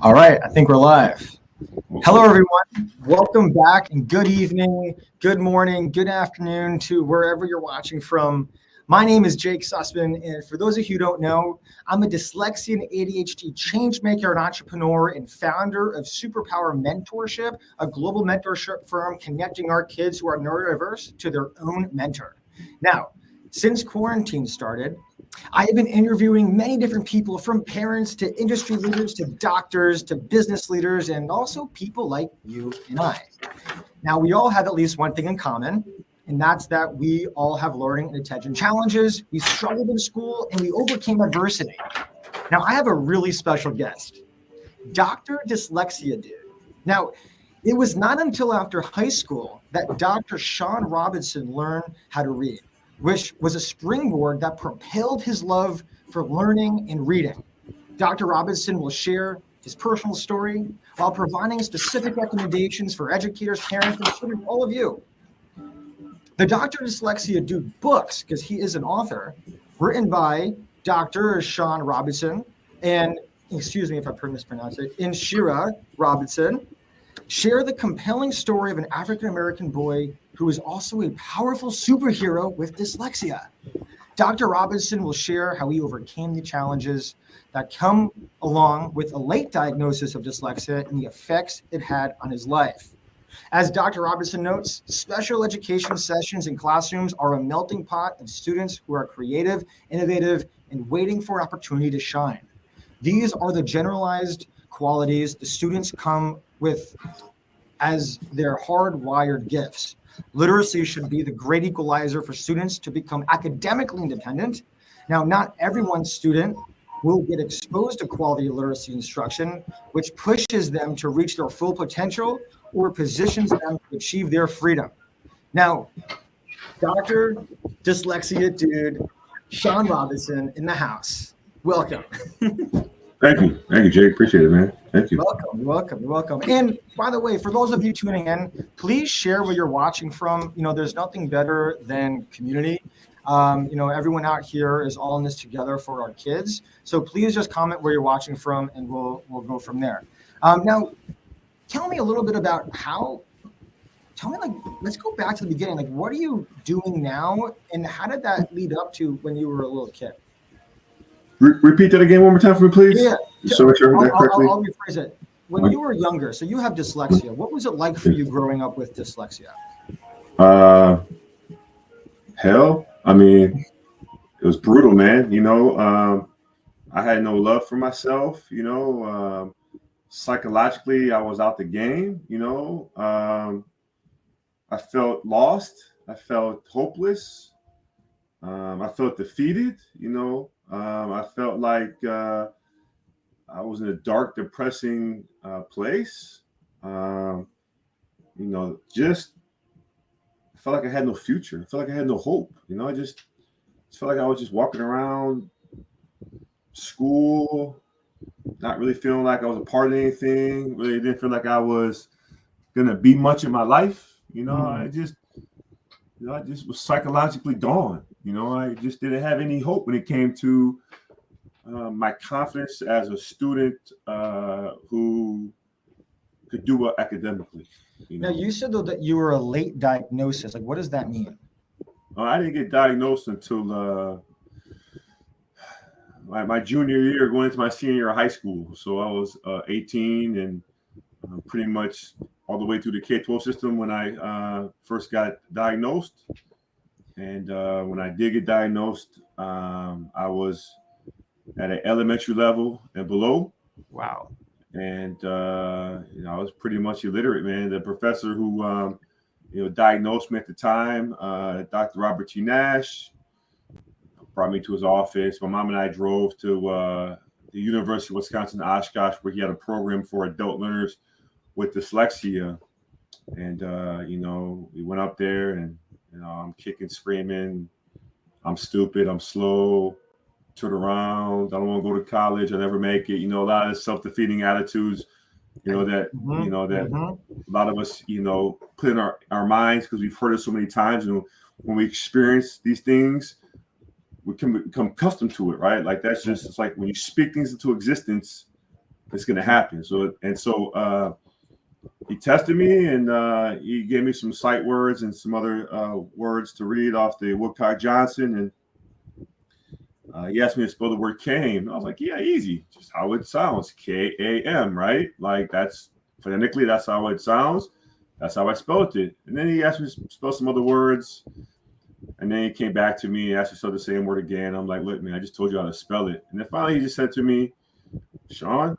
All right, I think we're live. Hello, everyone. Welcome back and good evening, good morning, good afternoon to wherever you're watching from. My name is Jake Sussman, and for those of you who don't know, I'm a dyslexia and ADHD changemaker and entrepreneur and founder of Superpower Mentorship, a global mentorship firm connecting our kids who are neurodiverse to their own mentor. Now, since quarantine started, I have been interviewing many different people, from parents to industry leaders to doctors to business leaders, and also people like you and I. Now, we all have at least one thing in common, and that's that we all have learning and attention challenges. We struggled in school and we overcame adversity. Now, I have a really special guest, Dr. Dyslexia Dude. Now, it was not until after high school that Dr. Sean Robinson learned how to read, which was a springboard that propelled his love for learning and reading. Dr. Robinson will share his personal story while providing specific recommendations for educators, parents, and students, all of you. The Dr. Dyslexia Dude books, because he is an author, written by Dr. Sean Robinson and, excuse me if I mispronounce it, Inshira Robinson, share the compelling story of an African-American boy who is also a powerful superhero with dyslexia. Dr. Robinson will share how he overcame the challenges that come along with a late diagnosis of dyslexia and the effects it had on his life. As Dr. Robinson notes, special education sessions in classrooms are a melting pot of students who are creative, innovative, and waiting for an opportunity to shine. These are the generalized qualities the students come with as their hardwired gifts. Literacy should be the great equalizer for students to become academically independent. Now, not every student will get exposed to quality literacy instruction, which pushes them to reach their full potential or positions them to achieve their freedom. Now, Dr. Dyslexia Dude, Sean Robinson in the house. Welcome. Thank you, Jake. Appreciate it, man. Thank you. Welcome. And by the way, for those of you tuning in, please share where you're watching from. There's nothing better than community. Everyone out here is all in this together for our kids. So please just comment where you're watching from, and we'll go from there. Now, tell me a little bit about let's go back to the beginning. Like, what are you doing now, and how did that lead up to when you were a little kid? Repeat that again one more time for me, please. Yeah. So make sure I heard that correctly. I'll rephrase it. When you were younger, so you have dyslexia. What was it like for you growing up with dyslexia? Hell, I mean, it was brutal, man. I had no love for myself. Psychologically, I was out the game. I felt lost. I felt hopeless. I felt defeated. I felt like I was in a dark, depressing place. Just I felt like I had no future. I felt like I had no hope. I just felt like I was just walking around school, not really feeling like I was a part of anything. Really didn't feel like I was gonna be much in my life. I just was psychologically gone. I just didn't have any hope when it came to my confidence as a student who could do well academically. Now, you said though that you were a late diagnosis. Like, what does that mean? I didn't get diagnosed until my junior year, going into my senior year of high school. So I was 18 and pretty much all the way through the K-12 system when I first got diagnosed. And when I did get diagnosed, I was at an elementary level and below. Wow. And I was pretty much illiterate, man. The professor who diagnosed me at the time, Dr. Robert T. Nash, brought me to his office. My mom and I drove to the University of Wisconsin Oshkosh, where he had a program for adult learners with dyslexia. And we went up there, and I'm kicking, screaming, I'm stupid, I'm slow, turn around, I don't want to go to college, I'll never make it. A lot of self-defeating attitudes, that a lot of us, put in our minds because we've heard it so many times. When we experience these things, we can become accustomed to it, right? Like that's just, it's like when you speak things into existence, it's going to happen. So he tested me, and he gave me some sight words and some other words to read off the Woodcock Johnson, and he asked me to spell the word came. I was like, yeah, easy, just how it sounds, K-A-M, right? Like that's phonetically, that's how it sounds. That's how I spelled it. And then he asked me to spell some other words, and then he came back to me and asked me to spell the same word again. I'm like, look, man, I just told you how to spell it. And then finally he just said to me, Sean,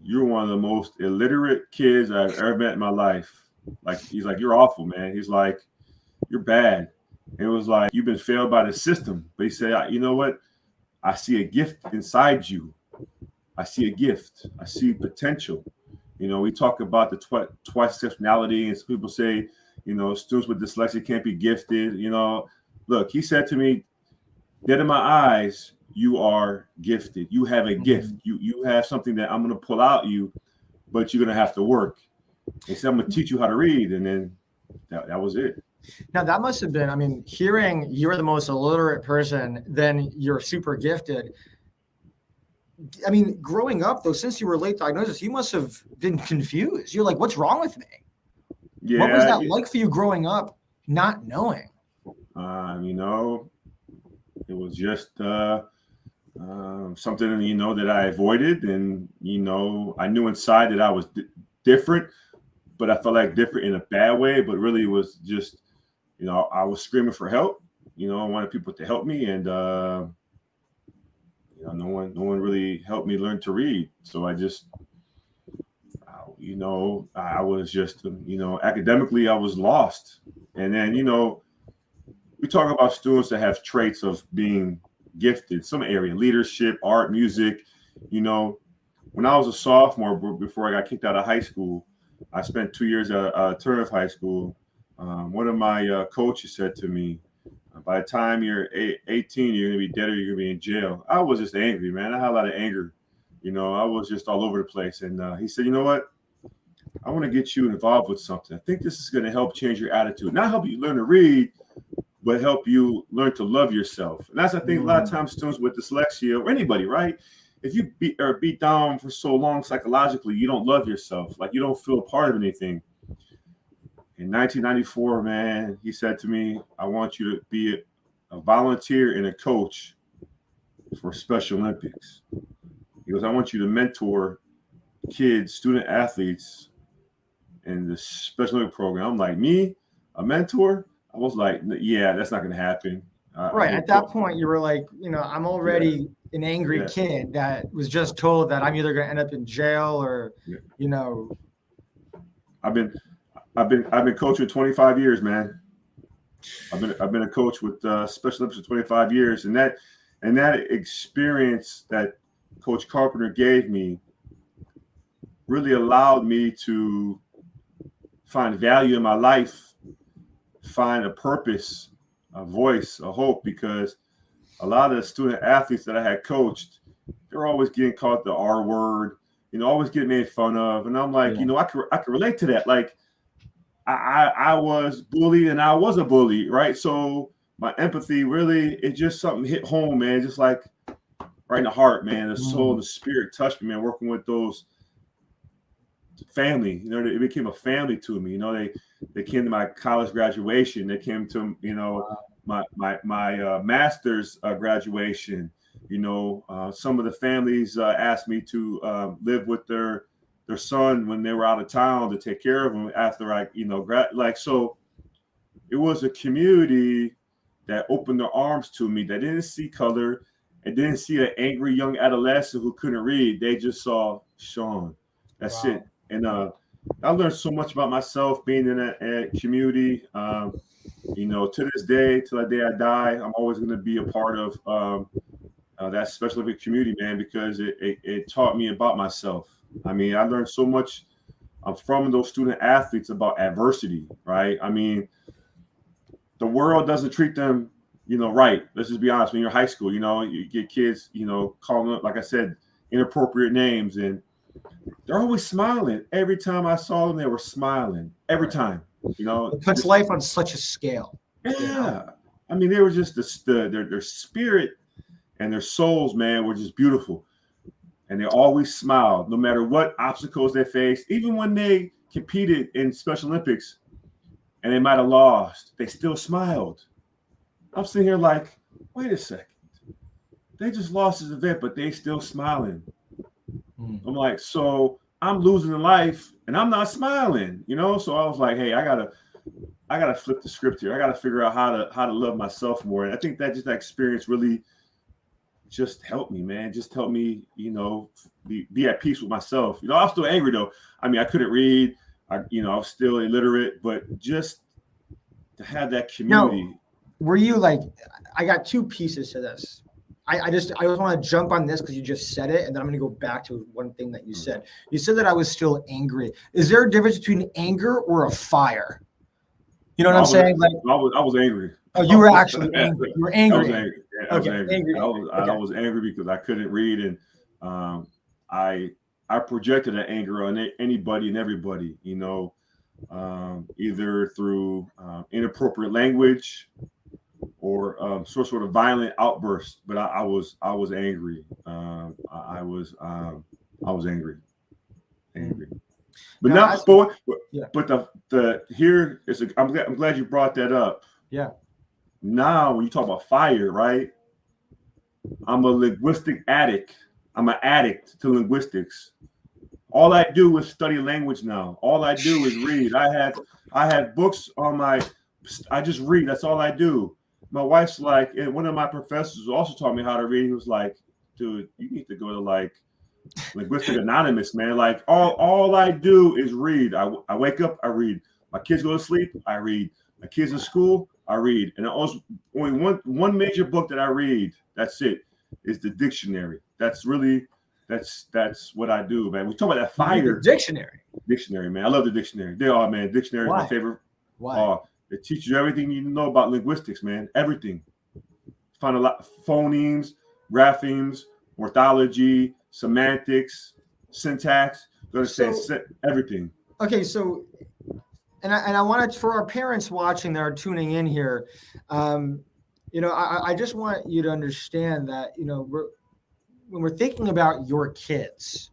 you're one of the most illiterate kids I've ever met in my life. Like, he's like, you're awful, man. He's like, you're bad. It was like, you've been failed by the system. But he said, you know what? I see a gift inside you. I see a gift. I see potential. You know, we talk about the twice exceptionality, and some people say, you know, students with dyslexia can't be gifted. You know, look, he said to me, dead in my eyes, you are gifted. You have a gift. You have something that I'm going to pull out you, but you're going to have to work. He said, I'm going to teach you how to read. And then that was it. Now, that must have been, I mean, hearing you're the most illiterate person, then you're super gifted. I mean, growing up, though, since you were late diagnosis, you must have been confused. You're like, what's wrong with me? Yeah. What was that like for you growing up, not knowing? You know, it was just something, you know, that I avoided. And, you know, I knew inside that I was different, but I felt like different in a bad way. But really it was just, you know, I was screaming for help. You know, I wanted people to help me. And, you know, no one really helped me learn to read. So I just, you know, I was just, you know, academically, I was lost. And then, you know, we talk about students that have traits of being gifted, some area, leadership, art, music. You know, when I was a sophomore, before I got kicked out of high school, I spent 2 years at a term of high school. One of my coaches said to me, by the time you're 18, you're going to be dead or you're going to be in jail. I was just angry, man. I had a lot of anger. You know, I was just all over the place. And he said, you know what? I want to get you involved with something. I think this is going to help change your attitude. Not help you learn to read, but help you learn to love yourself. And that's, I think, a lot of times students with dyslexia, or anybody, right? If you are beat down for so long psychologically, you don't love yourself. Like, you don't feel part of anything. In 1994, man, he said to me, I want you to be a volunteer and a coach for Special Olympics. He goes, I want you to mentor kids, student athletes in the Special Olympic program. I'm like, me, a mentor? I was like, yeah, that's not going to happen. Right. At that point, you were like, you know, I'm already an angry kid that was just told that I'm either going to end up in jail or, you know. I've been coaching 25 years, man. I've been a coach with Special Olympics for 25 years, and that experience that Coach Carpenter gave me really allowed me to find value in my life, find a purpose, a voice, a hope, because a lot of the student athletes that I had coached, they're always getting called the R word, you know, always getting made fun of. And I'm like, you know, I can relate to that. Like, I was bullied and I was a bully, right? So my empathy really, it just something hit home, man, just like right in the heart, man. The soul, the spirit touched me, man, working with those family. You know, it became a family to me. You know, they came to my college graduation. They came to, you know, my master's graduation. You know, some of the families asked me to live with their son when they were out of town to take care of them after I, you know, so it was a community that opened their arms to me, that didn't see color and didn't see an angry young adolescent who couldn't read. They just saw Sean. That's it. And I learned so much about myself being in that community. You know, to this day, till the day I die, I'm always going to be a part of that Special Olympic community, man, because it taught me about myself. I mean, I learned so much from those student athletes about adversity, right? I mean, the world doesn't treat them, you know, right. Let's just be honest. When you're in high school, you know, you get kids, you know, calling them, like I said, inappropriate names, and they're always smiling. Every time I saw them, they were smiling. Every time, you know. It puts life on such a scale. Yeah. You know? I mean, they were just their spirit and their souls, man, were just beautiful. and they always smiled no matter what obstacles they faced. Even when they competed in Special Olympics and they might have lost, they still smiled. I'm sitting here like, wait a second. They just lost this event, but they still smiling. I'm like, so I'm losing in life and I'm not smiling, you know? So I was like, hey, I gotta flip the script here. I gotta figure out how to love myself more. And I think that experience really just helped me, man. Just helped me, you know, be at peace with myself. You know, I was still angry though. I mean, I couldn't read. I was still illiterate, but just to have that community. Now, were you like, I got two pieces to this. I just want to jump on this because you just said it, and then I'm going to go back to one thing that you said. You said that I was still angry. Is there a difference between anger or a fire? You know what I'm saying? Like, I was angry. Oh, you were actually angry. You were angry. I was angry. I was angry. I was angry because I couldn't read, and I projected that anger on anybody and everybody. You know, either through inappropriate language or sort of violent outbursts. But I was angry. I was angry. But now, but the here is I'm glad you brought that up. Yeah. Now when you talk about fire, right? I'm a linguistic addict. I'm an addict to linguistics. All I do is study language now. All I do is read. I have books on I just read. That's all I do. My wife's like, and one of my professors who also taught me how to read, he was like, dude, you need to go to like Linguistic Anonymous, man. Like all I do is read. I wake up, I read. My kids go to sleep, I read. My kids in school, I read. And only one major book that I read, that's it, is the dictionary. That's what I do, man. We talk about that fire. Dictionary, man. I love the dictionary. Man, dictionary is my favorite. Why? It teaches you everything you need to know about linguistics, man. Everything. Find a lot of phonemes, graphemes, morphology, semantics, syntax. Going to say everything. Okay, so, and I wanted, for our parents watching that are tuning in here, I just want you to understand that, when we're thinking about your kids,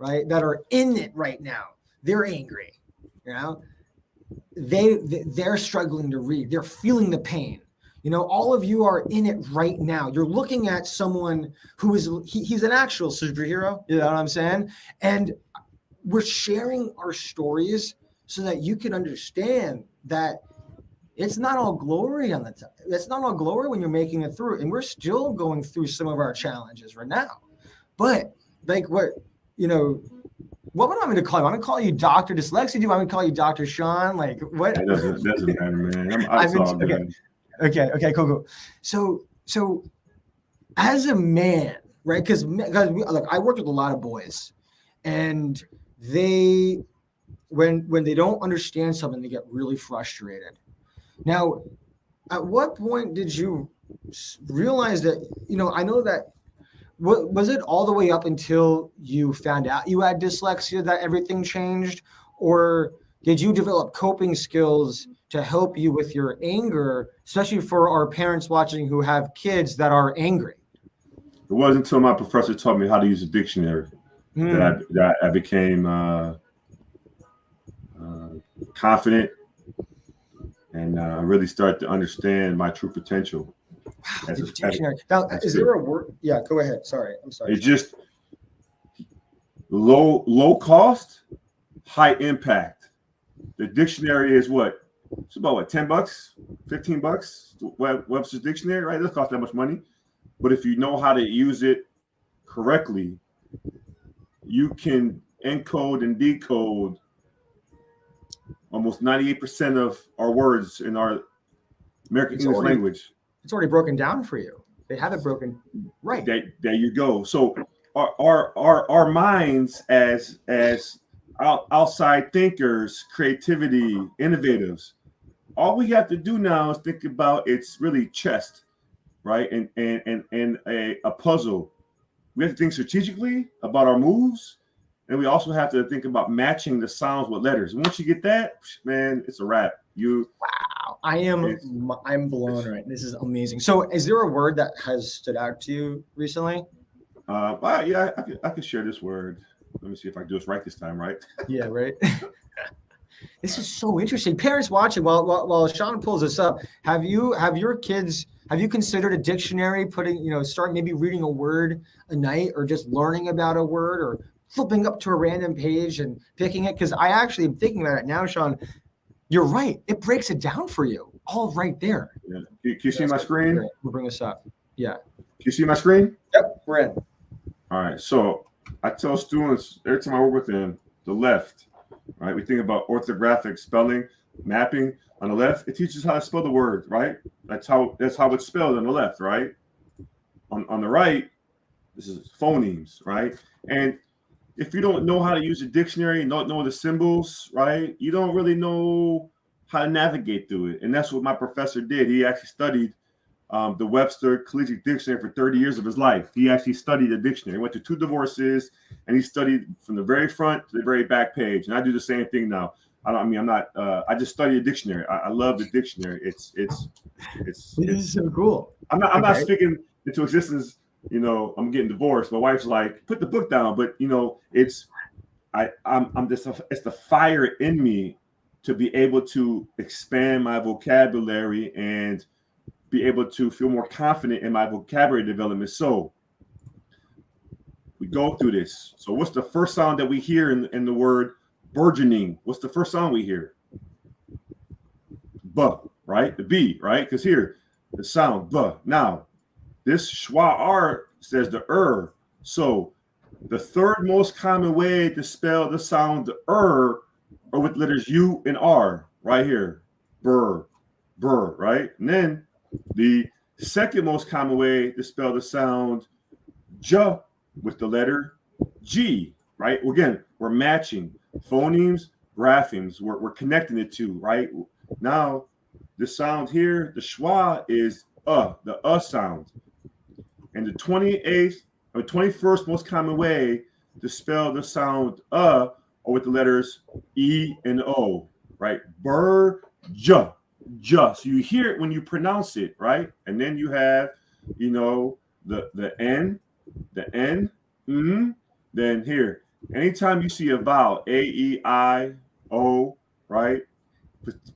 right, that are in it right now, they're angry, they're struggling to read, they're feeling the pain. All of you are in it right now. You're looking at someone who he's an actual superhero, you know what I'm saying? And we're sharing our stories so that you can understand that it's not all glory on the top. It's not all glory when you're making it through. And we're still going through some of our challenges right now. But like what would I want to call you? I'm going to call you Dr. Dyslexia Dude. I'm going to call you Dr. Sean. Like what? It doesn't matter, man. Okay, cool. So as a man, right? Because look, I work with a lot of boys, and when they don't understand something, they get really frustrated. Now, at what point did you realize that, I know that, was it all the way up until you found out you had dyslexia that everything changed? Or did you develop coping skills to help you with your anger, especially for our parents watching who have kids that are angry? It wasn't until my professor taught me how to use a dictionary that I became confident and really start to understand my true potential. Wow, the dictionary. Now, is there a word? Yeah, go ahead. Sorry, I'm sorry. It's just low cost, high impact. The dictionary is what? It's about what, $10, $15? Webster's dictionary, right? It doesn't cost that much money. But if you know how to use it correctly, you can encode and decode almost 98% of our words in our American English language. It's already broken down for you. They have it broken right. There you go. So our minds as outside thinkers, creativity, innovatives, all we have to do now is think about it's really chess, right? And a puzzle. We have to think strategically about our moves, and we also have to think about matching the sounds with letters. And once you get that, man, it's a wrap. Wow, I'm blown right. This is amazing. So, is there a word that has stood out to you recently? Yeah, I could share this word. Let me see if I can do this right this time, right? Yeah, right. This is so interesting. Parents watching while Sean pulls this up, have you considered a dictionary, start maybe reading a word a night or just learning about a word or flipping up to a random page and picking it? Because I actually am thinking about it now, Sean. You're right. It breaks it down for you all right there. Yeah. Can you see my screen? We'll bring this up. Yeah. Can you see my screen? Yep, we're in. All right. So I tell students every time I work with them, the left, right? We think about orthographic spelling, mapping. On the left, it teaches how to spell the word, right? That's how it's spelled on the left, right? On the right, this is phonemes, right? And if you don't know how to use a dictionary and don't know the symbols, right, you don't really know how to navigate through it. And that's what my professor did. He actually studied the Webster Collegiate Dictionary for 30 years of his life. He actually studied the dictionary. He went to 2 divorces, and he studied from the very front to the very back page. And I do the same thing now. I just study a dictionary. I love the dictionary. It's so cool. I'm not speaking into existence. I'm getting divorced. My wife's like, put the book down. But it's the fire in me to be able to expand my vocabulary and be able to feel more confident in my vocabulary development. So we go through this. So what's the first sound that we hear in the word burgeoning? What's the first sound we hear? B, right? The B, right? Because here, the sound B. Now, this schwa R says the So the third most common way to spell the sound are with letters U and R, right here. Burr, right? And then the second most common way to spell the sound J with the letter G, right? Again, we're matching phonemes, graphemes. We're connecting the two, right? Now, the sound here, the schwa is the sound. And the 28th or 21st most common way to spell the sound are with the letters E and O, right? Burr, J. So you hear it when you pronounce it, right? And then you have, the N, then here. Anytime you see a vowel, A, E, I, O, right?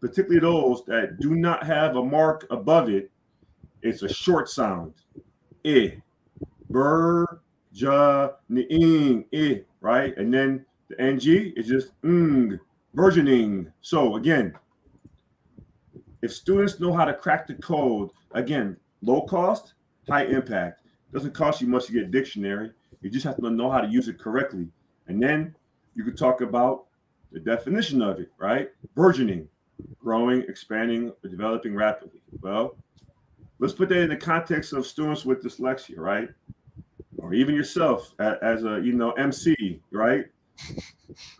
Particularly those that do not have a mark above it, it's a short sound. I, Bur, Ja, Ning, I, right? And then the NG is just burgeoning. So again, if students know how to crack the code, again, low cost, high impact. Doesn't cost you much to get a dictionary. You just have to know how to use it correctly. And then you could talk about the definition of it, right? Burgeoning, growing, expanding, or developing rapidly. Well, let's put that in the context of students with dyslexia, right? Or even yourself as a, MC, right?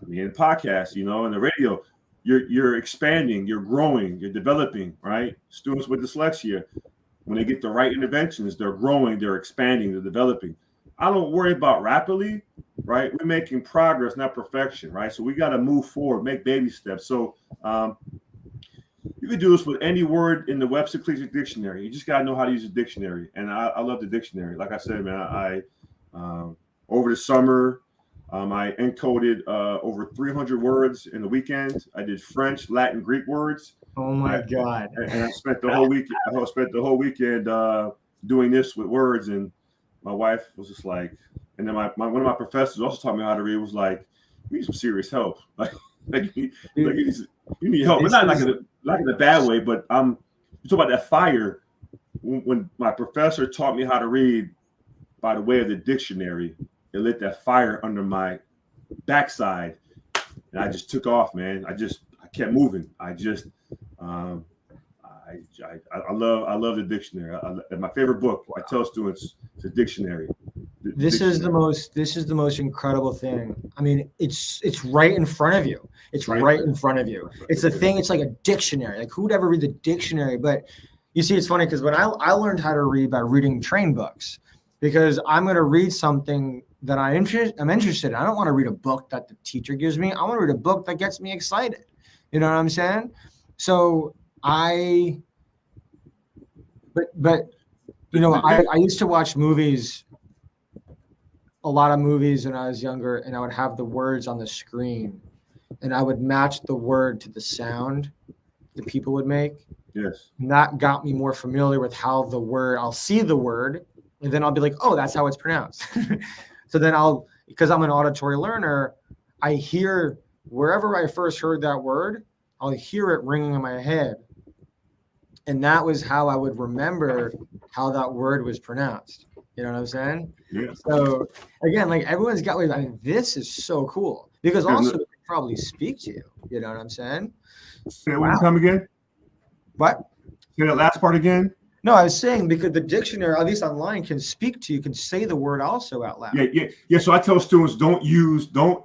In podcasts, in the radio, you're expanding, you're growing, you're developing, right? Students with dyslexia, when they get the right interventions, they're growing, they're expanding, they're developing. I don't worry about rapidly, right? We're making progress, not perfection, right? So we got to move forward, make baby steps. So you can do this with any word in the Webster Collegiate Dictionary. You just got to know how to use a dictionary. And I love the dictionary. Like I said, man, I over the summer, I encoded over 300 words in the weekend. I did French, Latin, Greek words. Oh my God! And I spent the whole weekend. Doing this with words, and my wife was just like, and then one of my professors also taught me how to read. Was like, you need some serious help. You need help, but not like in a bad way. But you talk about that fire. When my professor taught me how to read by the way of the dictionary, it lit that fire under my backside, and I just took off, man. I kept moving. I love the dictionary. My favorite book, I tell students, it's a dictionary. This is the most incredible thing. I mean, it's right in front of you. It's right in front of you. It's a thing. It's like a dictionary. Like, who would ever read the dictionary? But you see, it's funny because when I learned how to read by reading train books, because I'm going to read something that I'm interested in. I don't want to read a book that the teacher gives me. I want to read a book that gets me excited. You know what I'm saying? So I used to watch movies a lot of movies when I was younger, and I would have the words on the screen, and I would match the word to the sound that people would make. Yes. And that got me more familiar with how the word, I'll see the word, and then I'll be like, oh, that's how it's pronounced. So then because I'm an auditory learner, I hear wherever I first heard that word, I'll hear it ringing in my head. And that was how I would remember how that word was pronounced. You know what I'm saying? Yeah. So again, like everyone's got ways. I mean, this is so cool because also they probably speak to you. You know what I'm saying? Say it one more time again. What? Say that last part again. No, I was saying because the dictionary, at least online, can speak to you, can say the word also out loud. Yeah. So I tell students, don't use. Oh,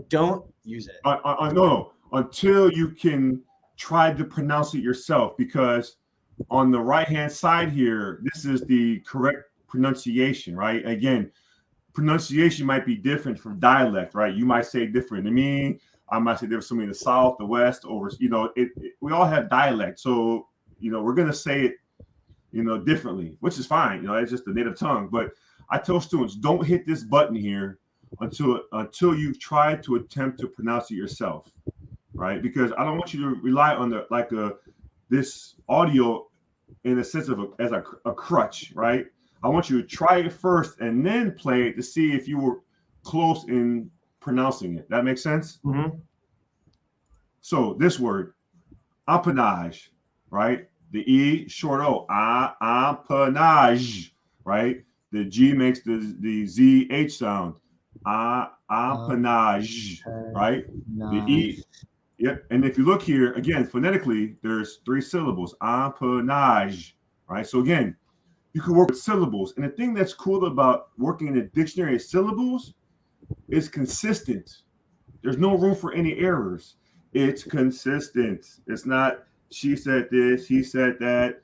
don't use it. No, until you can try to pronounce it yourself, because on the right-hand side here, this is the correct pronunciation, right? Again, pronunciation might be different from dialect, right? You might say different to me. I might say there's somebody in the South, the West, over, we all have dialect. So, we're going to say it, differently, which is fine. It's just the native tongue. But I tell students, don't hit this button here until you've tried to attempt to pronounce it yourself, right? Because I don't want you to rely on this audio in a sense of as a crutch, right? I want you to try it first and then play it to see if you were close in pronouncing it. That makes sense? Mm-hmm. So this word, empennage, right? The E short O, empennage, right? The G makes the ZH sound, empennage, right? The E, yep. And if you look here, again, phonetically, there's 3 syllables, empennage, right? So again, you can work with syllables. And the thing that's cool about working in a dictionary of syllables is consistent. There's no room for any errors. It's consistent. It's not she said this, he said that.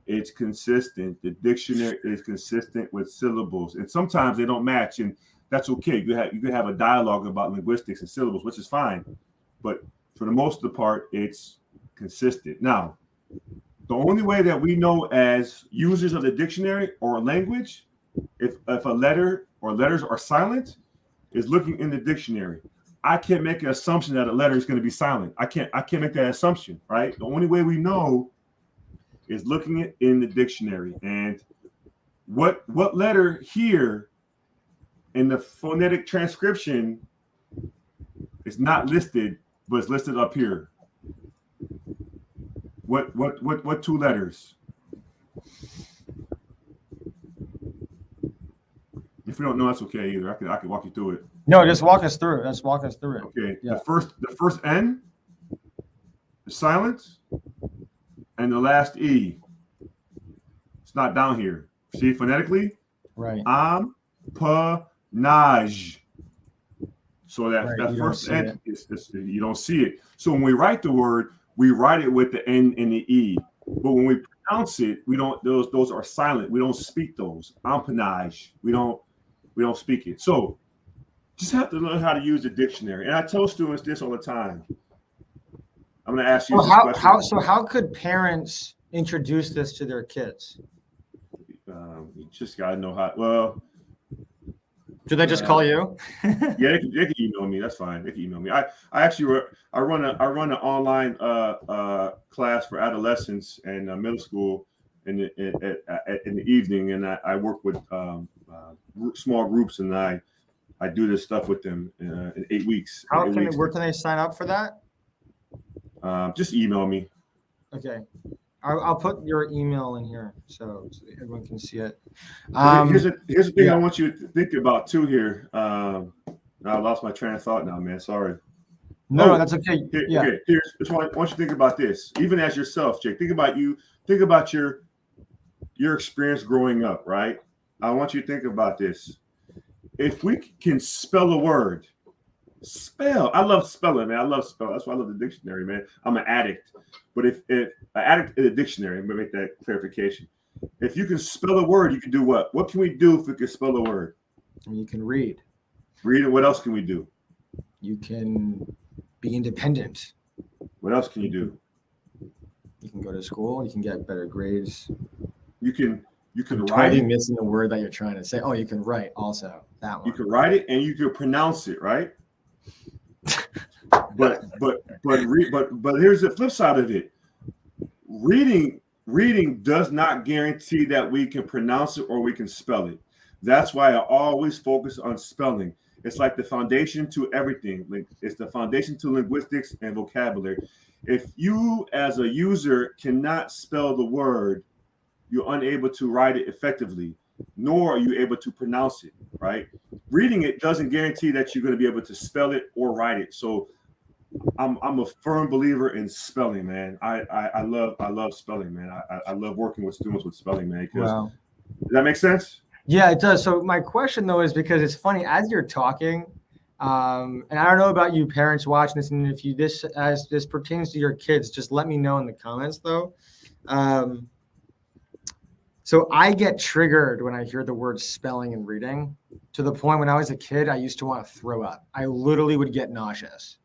It's consistent. The dictionary is consistent with syllables. And sometimes they don't match, and that's okay. You can have a dialogue about linguistics and syllables, which is fine. But for the most of the part, it's consistent. Now, the only way that we know as users of the dictionary or language, if a letter or letters are silent, is looking in the dictionary. I can't make an assumption that a letter is going to be silent. I can't make that assumption, right? The only way we know is looking it in the dictionary. And what letter here in the phonetic transcription is not listed, but it's listed up here? What 2 letters? If you don't know, that's okay either. I can walk you through it. No, just walk us through it. Let's walk us through it. Okay. Yeah. The first N is silent, and the last E, it's not down here. See, phonetically, right? Empennage. So that first N is you don't see it. So when we write the word, we write it with the N and the E. But when we pronounce it, we don't. Those are silent. We don't speak those. Empennage. We don't speak it. So just have to learn how to use the dictionary. And I tell students this all the time. I'm going to ask you. How could parents introduce this to their kids? You just got to know how. Well, do they just call you? Yeah, they can email me. That's fine. They can email me. I actually run an online class for adolescents and middle school in the evening, and I work with small groups, and I do this stuff with them in 8 weeks. Where can they sign up for that? Just email me. Okay. I'll put your email in here so everyone can see it. Here's the thing I want you to think about too here. I lost my train of thought now, man. Sorry. No, that's okay. Okay. Here's why I want you to think about this. Even as yourself, Jake. Think about you. Think about your experience growing up, right? I want you to think about this. If we can spell a word, I love spelling, man. I love spelling. That's why I love the dictionary, man. I'm an addict. But if an addict in a dictionary, I'm gonna make that clarification. If you can spell a word, you can do what? What can we do if we can spell a word? You can read. Read it. What else can we do? You can be independent. What else can you do? You can go to school. You can get better grades. You can You can I'm write totally it. missing the word that you're trying to say. Oh, you can write also. That one. You can write it and you can pronounce it, right? but here's the flip side of it. Reading does not guarantee that we can pronounce it or we can spell it. That's why I always focus on spelling. It's like the foundation to everything. Like it's the foundation to linguistics and vocabulary. If you as a user cannot spell the word, you're unable to write it effectively, nor are you able to pronounce it, right? Reading it doesn't guarantee that you're going to be able to spell it or write it. So I'm a firm believer in spelling, man. I love spelling, man. I love working with students with spelling, man. Because Wow. Does that make sense? Yeah, it does. So my question though is because it's funny as you're talking, and I don't know about you parents watching this, and if you as this pertains to your kids, just let me know in the comments though. So I get triggered when I hear the word spelling and reading to the point when I was a kid, I used to want to throw up. I literally would get nauseous.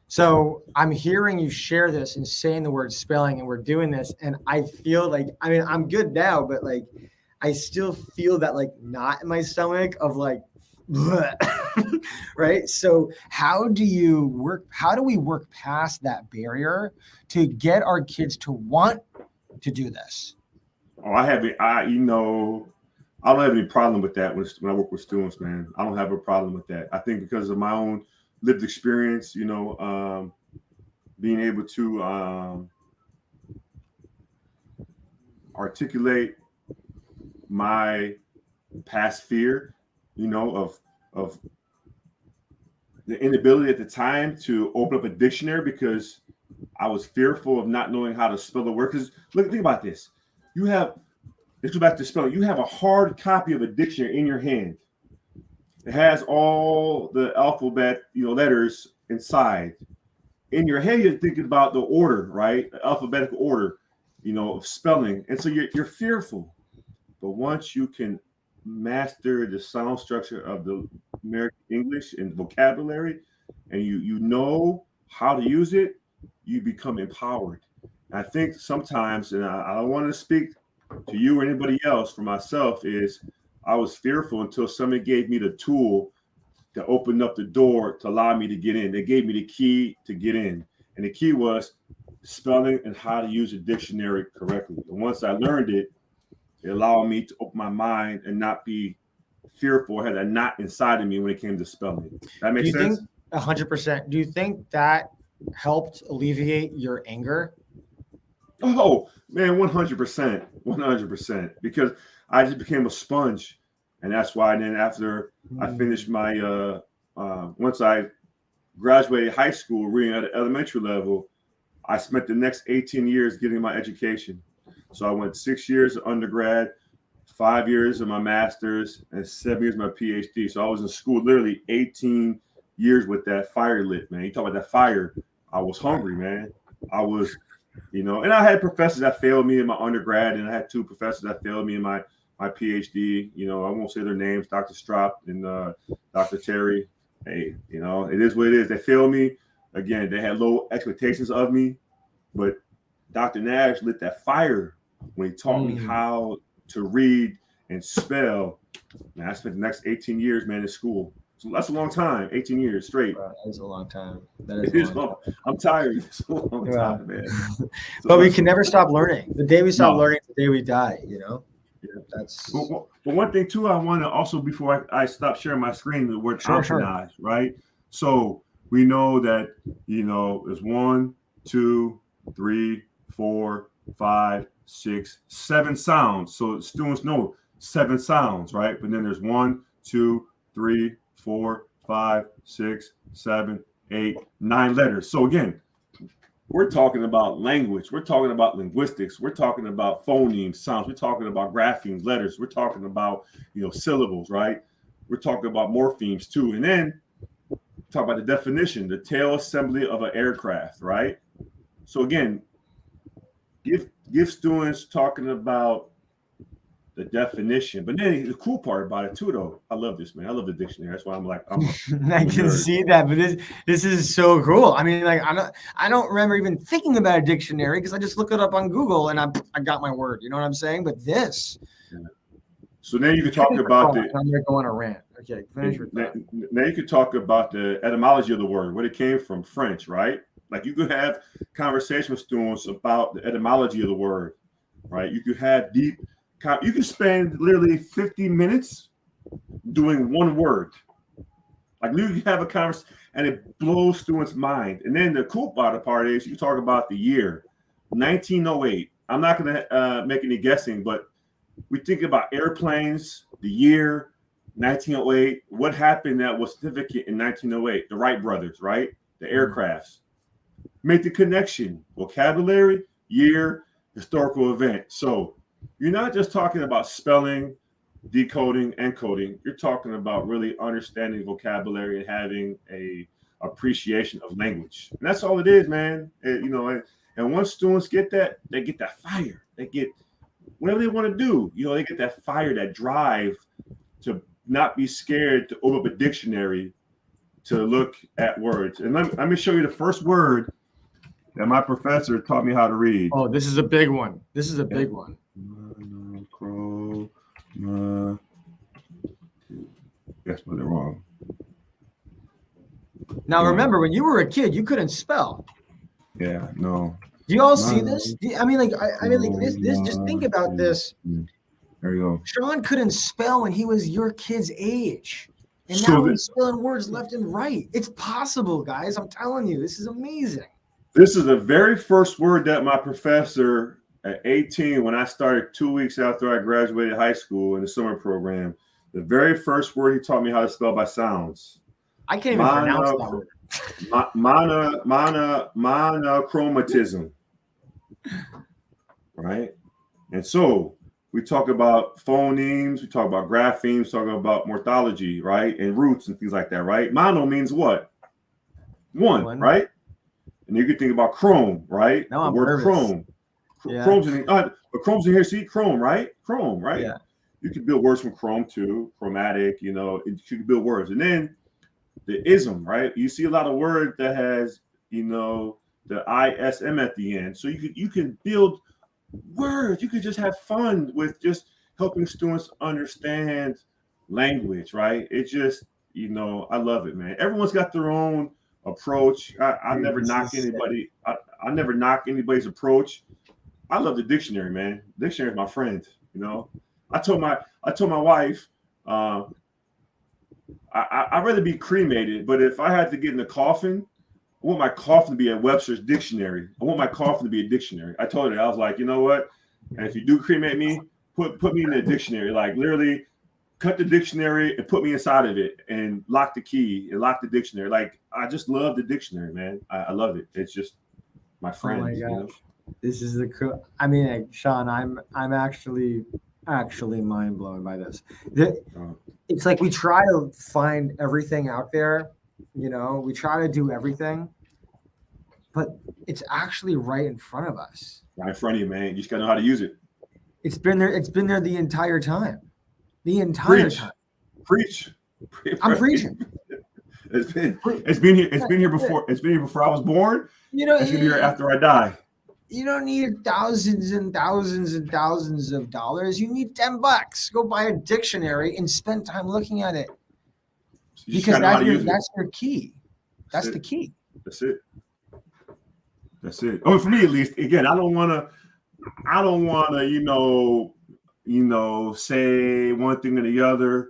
So I'm hearing you share this and saying the word spelling, and we're doing this, and I feel like, I mean, I'm good now, but like, I still feel that like knot in my stomach of like, right? So how do we work past that barrier to get our kids to want to do this? Oh, I don't have any problem with that when I work with students, man. I don't have a problem with that. I think because of my own lived experience, being able to articulate my past fear, of the inability at the time to open up a dictionary because I was fearful of not knowing how to spell the word. Because think about this. Let's go back to spelling. You have a hard copy of a dictionary in your hand. It has all the alphabet, letters inside. In your head, you're thinking about the order, right? The alphabetical order, of spelling. And so you're fearful. But once you can master the sound structure of the American English and vocabulary, and you know how to use it, you become empowered. And I think sometimes, and I don't want to speak to you or anybody else, for myself, is I was fearful until somebody gave me the tool to open up the door to allow me to get in. They gave me the key to get in. And the key was spelling and how to use a dictionary correctly. And once I learned it, it allowed me to open my mind and not be fearful, had a knot inside of me when it came to spelling. That makes sense? 100%. Do you think that helped alleviate your anger? Oh, man, 100%. 100%. Because I just became a sponge. And that's why then after I finished my, once I graduated high school, reading at an elementary level, I spent the next 18 years getting my education. So I went 6 years of undergrad, 5 years of my master's, and 7 years of my PhD. So I was in school literally 18 years with that fire lit, man. You talk about that fire. I was hungry, man. I was, and I had professors that failed me in my undergrad, and I had 2 professors that failed me in my PhD. I won't say their names, Dr. Strop and Dr. Terry. Hey, it is what it is. They failed me. Again, they had low expectations of me, but Dr. Nash lit that fire when he taught me how to read and spell. Man, I spent the next 18 years, man, in school. So that's a long time, 18 years straight. That is a long time. I'm tired. It's a long time, man. But we can never stop learning. The day we stop learning, the day we die, Yeah. That's. But one thing, too, I want to also, before I stop sharing my screen, the word entourage, right? So we know that, there's 1, 2, 3, 4, 5, 6, 7 sounds. So students know 7 sounds, right? But then there's 1, 2, 3, 4, 5, 6, 7, 8, 9 letters. So again, we're talking about language. We're talking about linguistics. We're talking about phonemes, sounds. We're talking about graphemes, letters. We're talking about, syllables, right? We're talking about morphemes too. And then talk about the definition, the tail assembly of an aircraft, right? So again, give students talking about the definition. But then the cool part about it too, though, I love this, man. I love the dictionary. That's why I'm like, I'm a I can nerd. see that, but this is so cool. I mean, like I don't remember even thinking about a dictionary because I just look it up on Google and I got my word. You know what I'm saying? But this. Yeah. So now you can talk about the. I'm gonna go on a rant. Okay, finish your thought. Now you could talk about the etymology of the word, where it came from, French, right? Like you could have conversation with students about the etymology of the word, right? You could have deep. You could spend literally 50 minutes doing one word. Like you have a conversation, and it blows students' mind. And then the cool part is you talk about the year, 1908. I'm not going to make any guessing, but we think about airplanes, the year 1908. What happened that was significant in 1908? The Wright brothers, right? The aircrafts. Make the connection. Vocabulary, year, historical event. So you're not just talking about spelling, decoding, and coding. You're talking about really understanding vocabulary and having a appreciation of language. And that's all it is, man. And once students get that, they get that fire. They get whatever they want to do. They get that fire, that drive to not be scared to open up a dictionary to look at words. And let me show you the first word that my professor taught me how to read. Oh, this is a big one. This is a big one. Yes, but they're wrong. Now, remember, when you were a kid, you couldn't spell. Yeah, no. Do you all see this? I mean, this. Just think about this. There you go. Sean couldn't spell when he was your kid's age, and So now he's spelling words left and right. It's possible, guys. I'm telling you, this is amazing. This is the very first word that my professor at 18, when I started 2 weeks after I graduated high school in the summer program, the very first word he taught me how to spell by sounds. I can't even pronounce that word. Monochromatism. Right? And so we talk about phonemes, we talk about graphemes, talking about morphology, right? And roots and things like that, right? Mono means what? One. Right? And you can think about chrome, right? No, the word nervous. Chrome. Yeah. Chrome's in here. See, Chrome, right? Chrome, right? Yeah. You can build words from Chrome too, chromatic. You can build words, and then the ism, right? You see a lot of words that has, the ISM at the end. So you can build words. You could just have fun with just helping students understand language, right? It just, I love it, man. Everyone's got their own approach. I never knock anybody. I never knock anybody's approach. I love the dictionary, man. Dictionary is my friend. I told my wife, I'd rather be cremated, but if I had to get in the coffin, I want my coffin to be a Webster's dictionary. I want my coffin to be a dictionary. I told her, I was like, you know what? And if you do cremate me, put me in the dictionary. Like literally cut the dictionary and put me inside of it and lock the key and lock the dictionary. Like I just love the dictionary, man. I love it. It's just my friend. Oh my God. This is the cool. I mean, Sean, I'm actually mind blown by this. It's like we try to find everything out there, we try to do everything, but it's actually right in front of us. Right in front of you, man. You just gotta know how to use it. It's been there the entire time. The entire time. Preach. I'm preaching. It's been here before. It's been here before I was born. It's gonna be here after I die. You don't need thousands and thousands and thousands of dollars. You need $10. Go buy a dictionary and spend time looking at it. Because that's your key. That's the key. That's it. Oh, for me at least. Again, I don't wanna, say one thing or the other.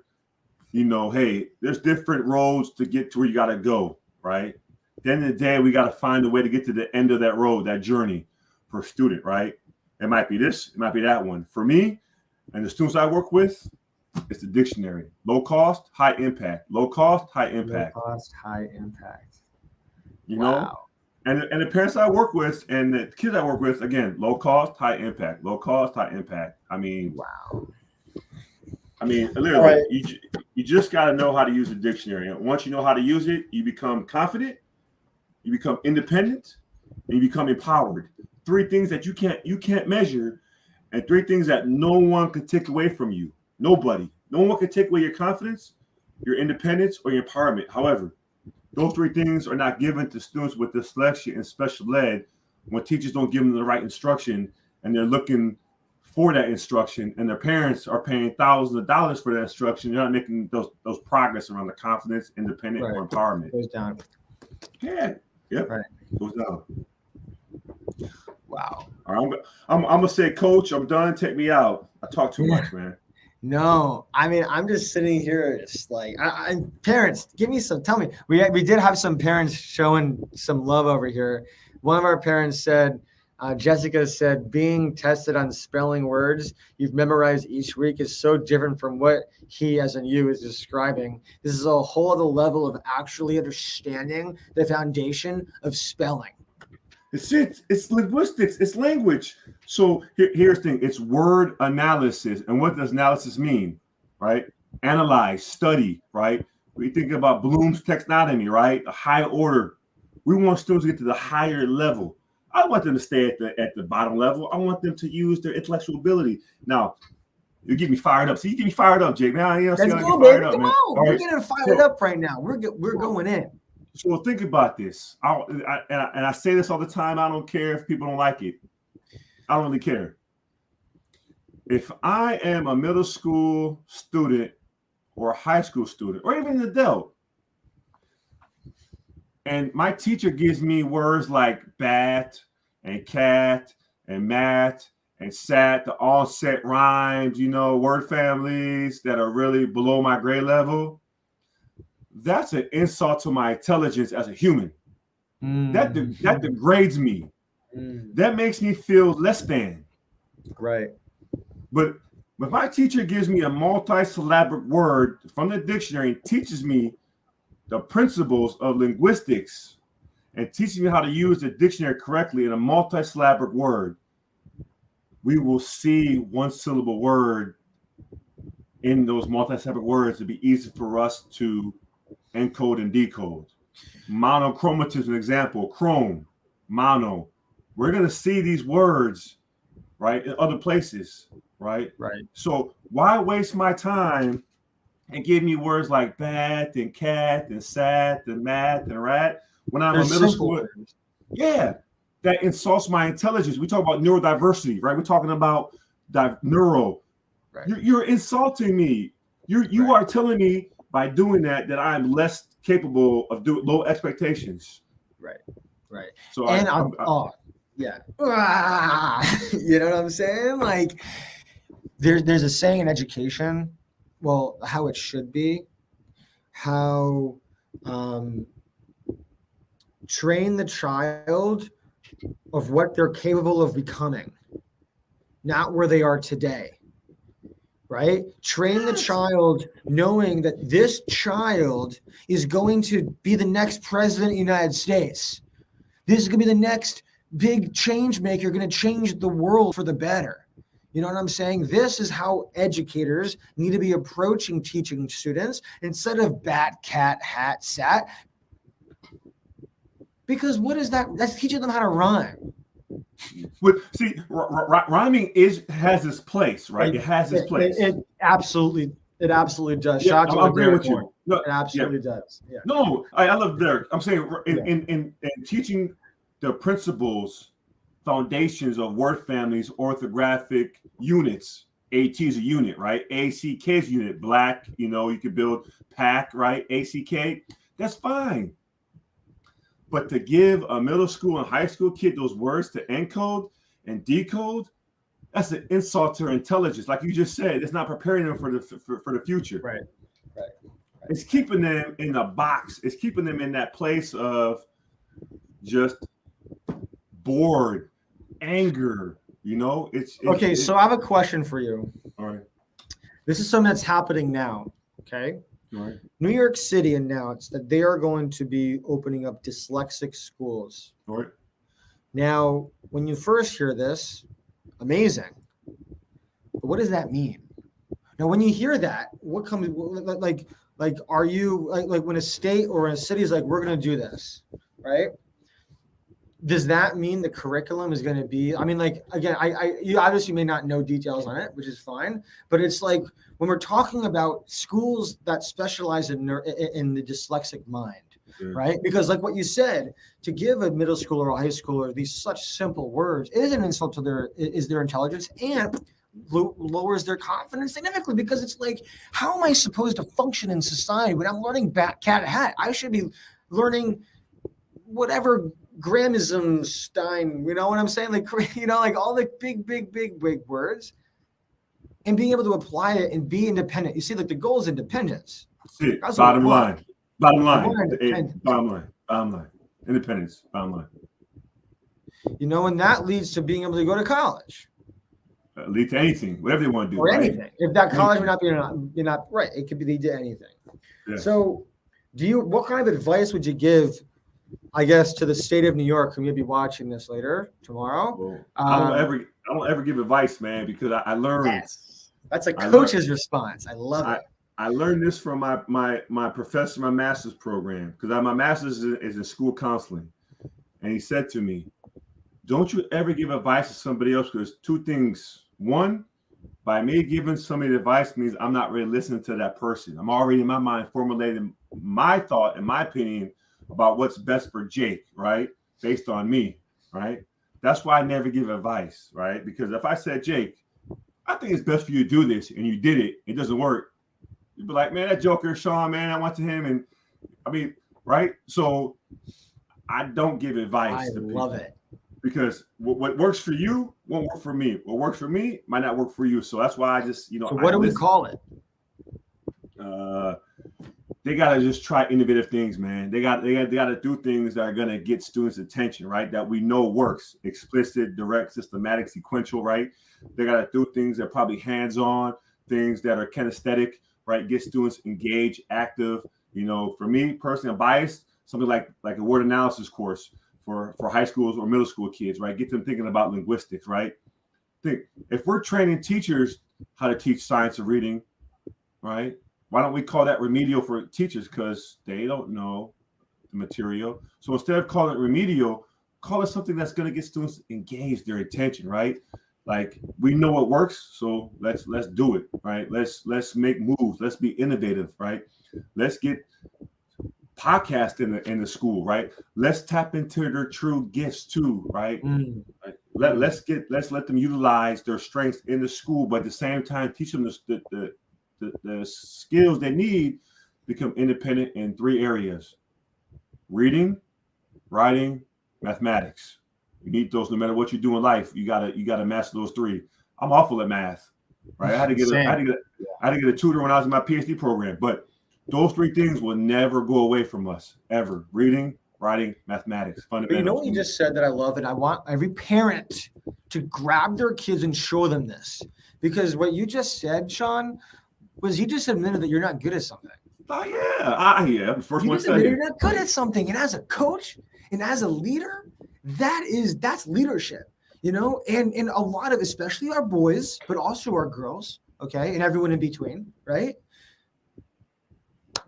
Hey, there's different roads to get to where you gotta go, right? At the end of the day, we gotta find a way to get to the end of that road, that journey. For a student, right? It might be this, it might be that one. For me and the students I work with, it's the dictionary. Low cost, high impact. Low cost, high impact. Low cost, high impact. And the parents I work with and the kids I work with, again, low cost, high impact. Low cost, high impact. I mean, literally, right. You just got to know how to use a dictionary. And once you know how to use it, you become confident, you become independent, and you become empowered. 3 things that you can't measure and 3 things that no one can take away from you. Nobody. No one can take away your confidence, your independence, or your empowerment. However, those 3 things are not given to students with dyslexia and special ed when teachers don't give them the right instruction and they're looking for that instruction, and their parents are paying thousands of dollars for that instruction. You're not making those progress around the confidence, independent, or empowerment. It goes down. Yeah. Yep. Right. Goes down. Wow. All right, I'm gonna say, Coach, I'm done. Take me out. I talk too much, man. No, I mean, I'm just sitting here, just like, parents, give me some. Tell me, we did have some parents showing some love over here. One of our parents said, Jessica said, being tested on spelling words you've memorized each week is so different from what he, as in you, is describing. This is a whole other level of actually understanding the foundation of spelling. It's linguistics, it's language. So here's the thing, it's word analysis. And what does analysis mean, right? Analyze, study, right? We think about Bloom's taxonomy, right? A higher order. We want students to get to the higher level. I want them to stay at the bottom level. I want them to use their intellectual ability. Now, you get me fired up. See, you get me fired up, Jake. Now, let's go, baby. Come on. We're getting fired up right now. We're going in. So think about this. I say this all the time. I don't care if people don't like it. I don't really care. If I am a middle school student or a high school student or even an adult, and my teacher gives me words like bat and cat and mat and sat, the all set rhymes, word families that are really below my grade level, that's an insult to my intelligence as a human. That degrades me. That makes me feel less than. Right. But if my teacher gives me a multi-syllabic word from the dictionary and teaches me the principles of linguistics and teaches me how to use the dictionary correctly in a multi-syllabic word, we will see one syllable word in those multi-syllabic words to be easy for us to encode and decode. Monochromatism is an example. Chrome, mono. We're going to see these words, right, in other places, right? Right. So why waste my time and give me words like bat and cat and sat and mat and rat when I'm a middle school? Yeah, that insults my intelligence. We talk about neurodiversity, right? We're talking about neuro. Right. You're insulting me. You are telling me by doing that I'm less capable of doing low expectations. Right. So and yeah. You know what I'm saying? Like there's a saying in education, well, how it should be, how train the child of what they're capable of becoming, not where they are today. Right? Train the child knowing that this child is going to be the next president of the United States. This is going to be the next big change maker, going to change the world for the better. You know what I'm saying? This is how educators need to be approaching teaching students instead of bat, cat, hat, sat. Because what is that? That's teaching them how to rhyme. See, rhyming has its place, right? It has its place. It absolutely does. Yeah, I'm agreeing with you. No, it absolutely does. Yeah. No, I love Derek. I'm saying in teaching the principles, foundations of word families, orthographic units. AT is a unit, right? ACK is a unit. Black, you could build pack, right? ACK, that's fine. But to give a middle school and high school kid those words to encode and decode, that's an insult to their intelligence. Like you just said, it's not preparing them for the future. Right. It's keeping them in a box. It's keeping them in that place of just bored, anger. It's okay. So I have a question for you. All right. This is something that's happening now. Okay. Right. New York City announced that they are going to be opening up dyslexic schools. Right. Now, when you first hear this, amazing. But what does that mean? Now, when you hear that, what comes like are you like when a state or a city is like, we're going to do this, right? does that mean the curriculum is going to be, I mean, like, again, you obviously may not know details on it, which is fine, but it's like when we're talking about schools that specialize in the dyslexic mind, right? Because like what you said, to give a middle schooler or a high schooler these such simple words is an insult to their intelligence, and lowers their confidence significantly, because it's like, how am I supposed to function in society when I'm learning cat hat? I should be learning whatever Gramism Stein, you know what I'm saying? Like, you know, like all the big words, and being able to apply it and be independent. You see, like the goal is independence. Bottom line. Independence, bottom line. You know, and that leads to being able to go to college. Lead to anything, whatever they want to do. Or right? anything. If that college would not be, you're not right. It could be lead to anything. Yeah. So what kind of advice would you give, I guess, to the state of New York, who may be watching this later tomorrow? Well, I don't ever give advice, man, because I learned. Yes. That's a coach's response. I love it. I learned this from my professor, my master's program, because my master's is in school counseling. And he said to me, don't you ever give advice to somebody else, because two things. One, by me giving somebody advice means I'm not really listening to that person. I'm already in my mind formulating my thought and my opinion about what's best for Jake, right? Based on me, right? That's why I never give advice, right? Because if I said, Jake, I think it's best for you to do this, and you did it, it doesn't work, you'd be like, man, that joker, Sean, man, I went to him, and I mean, right? So I don't give advice to people. I love it. Because what works for you won't work for me. What works for me might not work for you. So that's why I just, you know. So what do we call it? They gotta just try innovative things, man. They gotta do things that are gonna get students' attention, right? That we know works. Explicit, direct, systematic, sequential, right? They gotta do things that are probably hands-on, things that are kinesthetic, right? Get students engaged, active. You know, for me personally, I'm biased. Something like a word analysis course for high schools or middle school kids, right? Get them thinking about linguistics, right? Think, if we're training teachers how to teach science of reading, right? Why don't we call that remedial for teachers? Because they don't know the material. So instead of calling it remedial, call it something that's going to get students engaged, their attention, right? Like, we know what works, so let's do it, right? Let's make moves. Let's be innovative, right? Let's get podcast in the school, right? Let's tap into their true gifts too, right? Let's let them utilize their strengths in the school, but at the same time teach them the skills they need, become independent in 3 areas: reading, writing, mathematics. You need those no matter what you do in life. You gotta master those 3. I'm awful at math, right? I had to get a tutor when I was in my PhD program, but those 3 things will never go away from us, ever. Reading, writing, mathematics, fundamentals. But you know what you just said that I love, and I want every parent to grab their kids and show them this. Because what you just said, Sean, was you just admitted that you're not good at something. Oh, yeah. I'm the first one to say you're not good at something. And as a coach and as a leader, that's leadership, you know? And a lot of, especially our boys, but also our girls, okay, and everyone in between, right?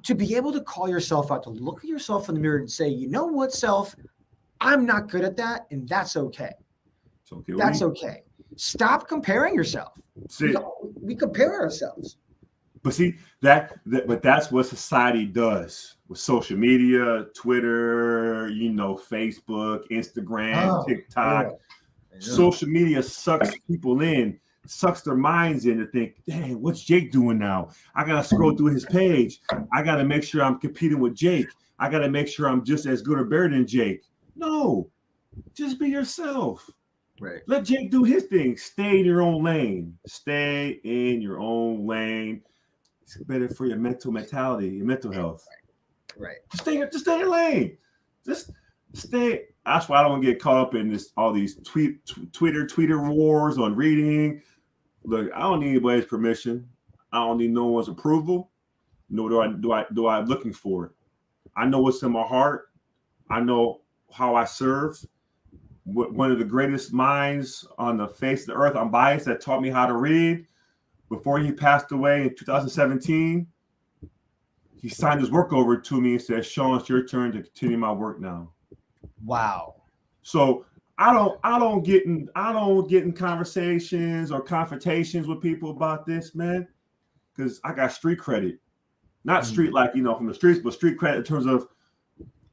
To be able to call yourself out, to look at yourself in the mirror and say, you know what, self, I'm not good at that, and that's okay. It's okay. That's okay. Stop comparing yourself. We compare ourselves. But see, but that's what society does with social media, Twitter, you know, Facebook, Instagram, TikTok. Yeah. Social media sucks people in. Sucks their minds in to think, dang, what's Jake doing now? I gotta scroll through his page. I gotta make sure I'm competing with Jake. I gotta make sure I'm just as good or better than Jake. No, just be yourself. Right. Let Jake do his thing. Stay in your own lane. Stay in your own lane. It's better for your mentality, your mental health. Right. Just stay in your lane. Just stay. That's why I don't get caught up in all these Twitter wars on reading. Look, I don't need anybody's permission. I don't need no one's approval. Nor do I looking for it. I know what's in my heart. I know how I serve. One of the greatest minds on the face of the earth, I'm biased, that taught me how to read. Before he passed away in 2017, he signed his work over to me and said, Sean, it's your turn to continue my work now. Wow. So I don't get in conversations or confrontations with people about this, man, because I got street credit. Not street like, from the streets, but street credit in terms of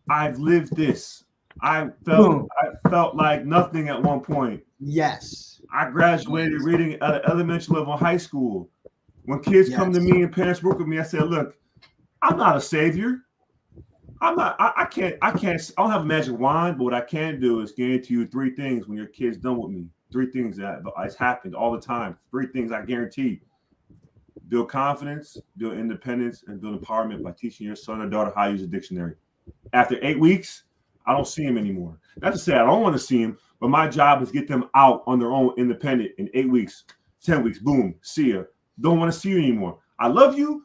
I've lived this. I felt like nothing at one point. Yes. I graduated reading at elementary level high school. When kids come to me and parents work with me, I say, look, I'm not a savior. I don't have a magic wand, but what I can do is guarantee you 3 things when your kid's done with me. 3 things that has happened all the time. 3 things I guarantee. Build confidence, build independence, and build empowerment by teaching your son or daughter how to use a dictionary. After 8 weeks, I don't see him anymore. Not to say I don't want to see him, but my job is get them out on their own, independent, in 8 weeks, 10 weeks, boom, see ya. Don't want to see you anymore. I love you.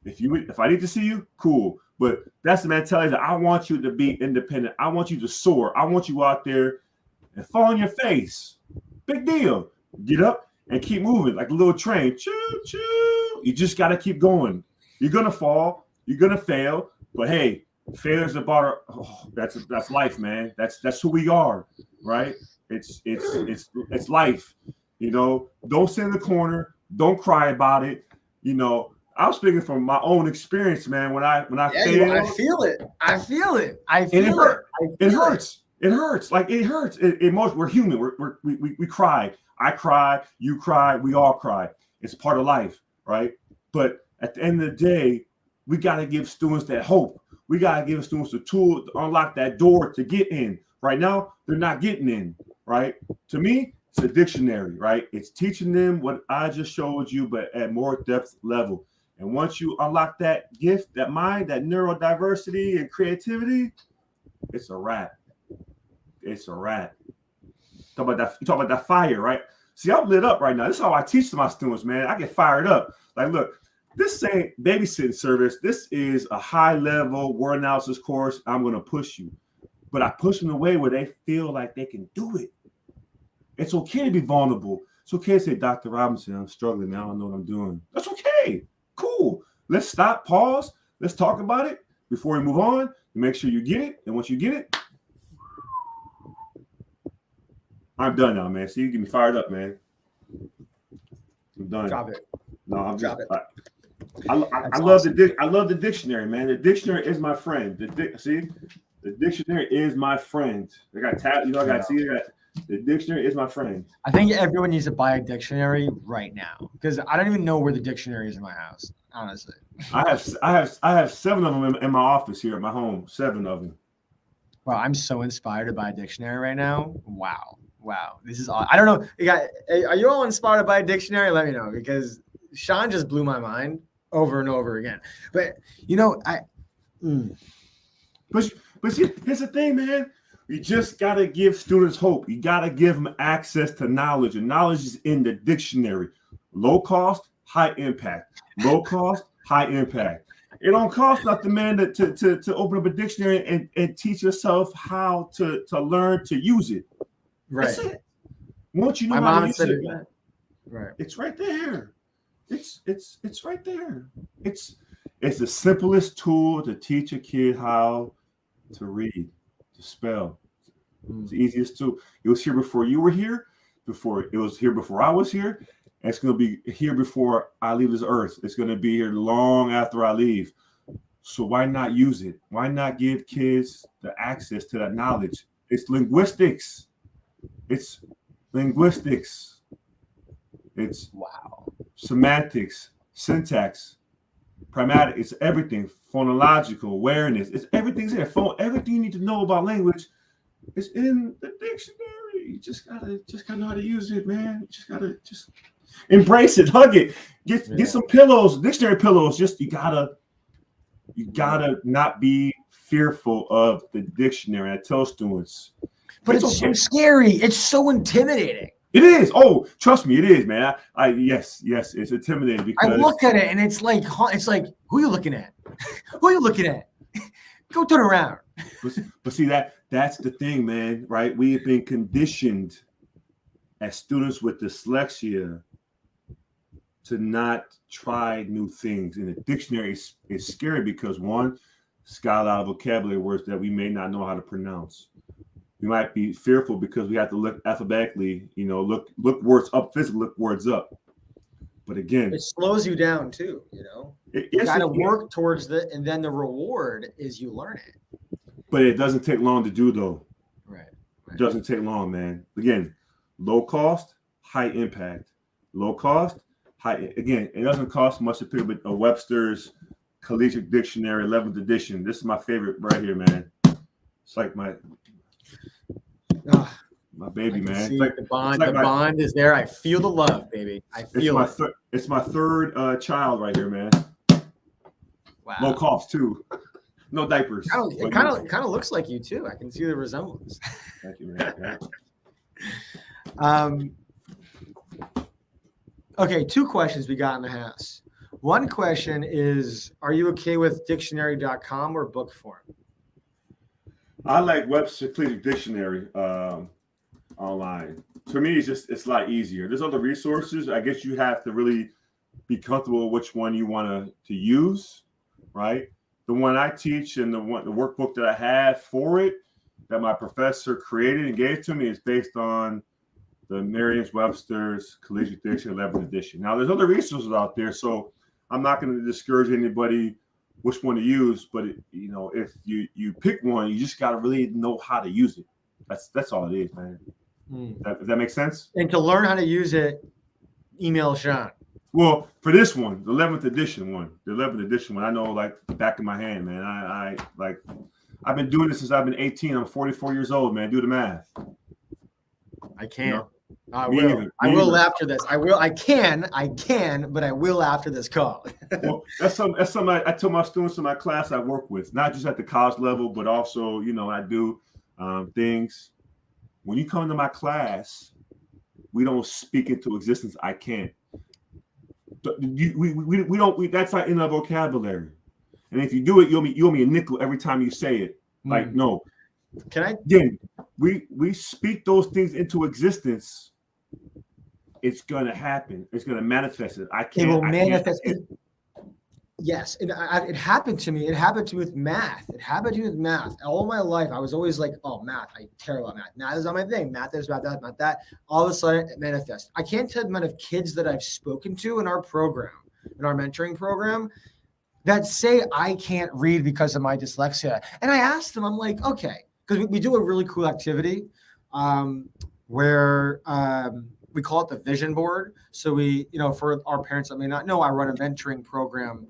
If I need to see you, cool. But that's the mentality that I want you to be independent. I want you to soar. I want you out there and fall on your face. Big deal. Get up and keep moving like a little train. Choo, choo. You just got to keep going. You're going to fall. You're going to fail. But hey, failures about that's life, man. That's who we are, right? It's life. Don't sit in the corner. Don't cry about it. I'm speaking from my own experience, man. When I failed, I feel it. It hurts. It hurts. Like it hurts. We're human. We cry. I cry. You cry. We all cry. It's part of life, right? But at the end of the day, we got to give students that hope. We got to give students the tool to unlock that door to get in. Right now, they're not getting in, right? To me, it's a dictionary, right? It's teaching them what I just showed you, but at more depth level. And once you unlock that gift, that mind, that neurodiversity and creativity, it's a wrap. It's a wrap. You talk about that fire, right? See, I'm lit up right now. This is how I teach to my students, man. I get fired up. Like, look, this ain't babysitting service. This is a high-level word analysis course. I'm going to push you. But I push them in a way where they feel like they can do it. It's okay to be vulnerable. It's okay to say, Dr. Robinson, I'm struggling, man. I don't know what I'm doing. That's okay. Cool. Let's stop, pause. Let's talk about it before we move on. Make sure you get it. And once you get it, I'm done now, man. See, you get me fired up, man. I'm done. Drop it. No, I'm Drop just. it. I love I love the dictionary, man. The dictionary is my friend. The dictionary is my friend. I got tab. The dictionary is my friend. I think everyone needs to buy a dictionary right now because I don't even know where the dictionary is in my house. Honestly, I have 7 of them in my office here at my home. 7 of them. Wow, I'm so inspired to buy a dictionary right now. Wow, this is all. I don't know. Are you all inspired to buy a dictionary? Let me know because Sean just blew my mind over and over again. But But see, here's the thing, man. You just got to give students hope. You got to give them access to knowledge. And knowledge is in the dictionary. Low cost, high impact. Low cost, high impact. It don't cost nothing, man, to open up a dictionary and teach yourself how to learn to use it. Right. That's it. Once you know how to use it, man, right. It's right there. It's right there. It's the simplest tool to teach a kid how to read, to spell. It's the easiest tool. It was here before you were here. It was here before I was here. And it's going to be here before I leave this earth. It's going to be here long after I leave. So why not use it? Why not give kids the access to that knowledge? It's linguistics. It's linguistics. It's semantics, syntax, pragmatic. It's everything. Phonological awareness. It's everything's there. Everything you need to know about language is in the dictionary. You just gotta know how to use it, man. You just gotta embrace it, hug it. Get some pillows, dictionary pillows. You gotta not be fearful of the dictionary. I tell students, but it's so scary. It's so intimidating. It is. Oh, trust me, it is, man. Yes, it's intimidating because I look at it and it's like, who are you looking at? Who are you looking at? Go turn around. But see that's the thing, man. Right? We have been conditioned as students with dyslexia to not try new things. And the dictionary is scary because one, it's got a lot of vocabulary words that we may not know how to pronounce. we might be fearful because we have to look alphabetically, look words up, physically look words up. But again, it slows you down too, You got to work towards and then the reward is you learn it. But it doesn't take long to do though. Right. It doesn't take long, man. Again, low cost, high impact. Low cost, high. Again, it doesn't cost much to pick up a Webster's Collegiate Dictionary 11th edition. This is my favorite right here, man. It's like my baby, man. It's like the bond is there. I feel the love, baby. I feel it. It's my third child right here, man. Wow. Low cost too. No diapers. It kind of looks like you too. I can see the resemblance. Thank you, man. Okay, 2 questions we got in the house. One question is, are you okay with dictionary.com or book form? I like Webster Collegiate Dictionary online. For me, it's a lot easier. There's other resources. I guess you have to really be comfortable with which one you want to use, right? The one I teach and the workbook that I have for it that my professor created and gave to me is based on the Merriam-Webster's Collegiate Dictionary 11th edition. Now, there's other resources out there, so I'm not going to discourage anybody which one to use. But if you pick one, you just got to really know how to use it. That's all it is, man. Does that make sense? And to learn how to use it, email Sean. Well, for this one, the 11th edition one, I know like the back of my hand, man. I've been doing this since I've been 18. I'm 44 years old, man. Do the math. I can't. I will. I will after this. I can, but I will after this call. Well, that's something I tell my students in my class I work with, not just at the college level, but also, I do things. When you come to my class, we don't speak into existence. I can't. We don't. That's not in our vocabulary. And if you do it, you owe me a nickel every time you say it. Like, no. Can I? Again, we speak those things into existence. It's gonna happen. It's gonna manifest it. It will manifest. Yes, it happened to me. It happened to me with math. All my life, I was always like, "Oh, math! I care about math. Math is not my thing. Math is about that, not that." All of a sudden, it manifests. I can't tell the amount of kids that I've spoken to in our program, in our mentoring program, that say I can't read because of my dyslexia. And I asked them, I'm like, okay, because we do a really cool activity where we call it the vision board. So we, for our parents that may not know, I run a mentoring program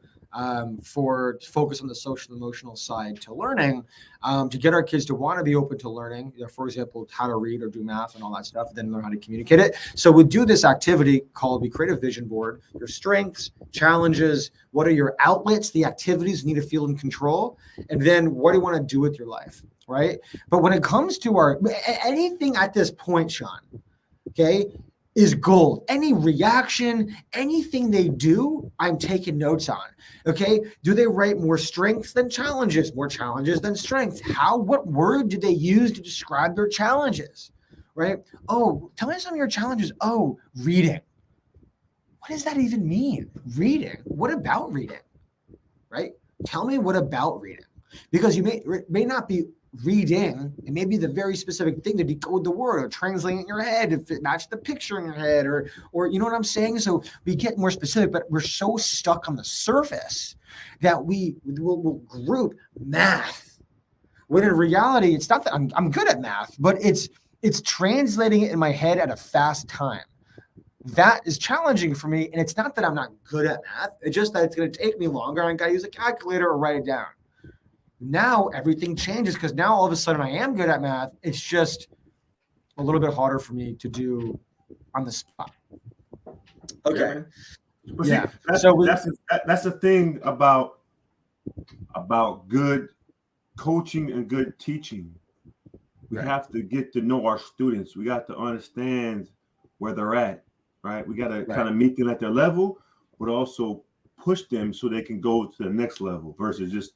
for focus on the social and emotional side to learning, to get our kids to want to be open to learning, for example, how to read or do math and all that stuff, then learn how to communicate it. So we do this activity called, we create a vision board, your strengths, challenges, what are your outlets, the activities you need to feel in control, and then what do you want to do with your life, right? But when it comes to anything at this point, Sean, okay, is gold. Any reaction, anything they do, I'm taking notes on. Okay. Do they write more strengths than challenges? More challenges than strengths? What word did they use to describe their challenges? Right? Oh, tell me some of your challenges. Oh, reading. What does that even mean? Reading. What about reading? Right? Tell me what about reading. Because you may not be reading, it may be the very specific thing to decode the word or translate it in your head if it matches the picture in your head, or you know what I'm saying? So we get more specific, but we're so stuck on the surface that we'll group math. When in reality, it's not that I'm good at math, but it's translating it in my head at a fast time. That is challenging for me. And it's not that I'm not good at math. It's just that it's going to take me longer. I got to use a calculator or write it down. Now everything changes because now all of a sudden I am good at math. It's just a little bit harder for me to do on the spot. Okay. Yeah. That's the thing about good coaching and good teaching. We have to get to know our students. We got to understand where they're at, right? We got to kind of meet them at their level, but also push them so they can go to the next level versus just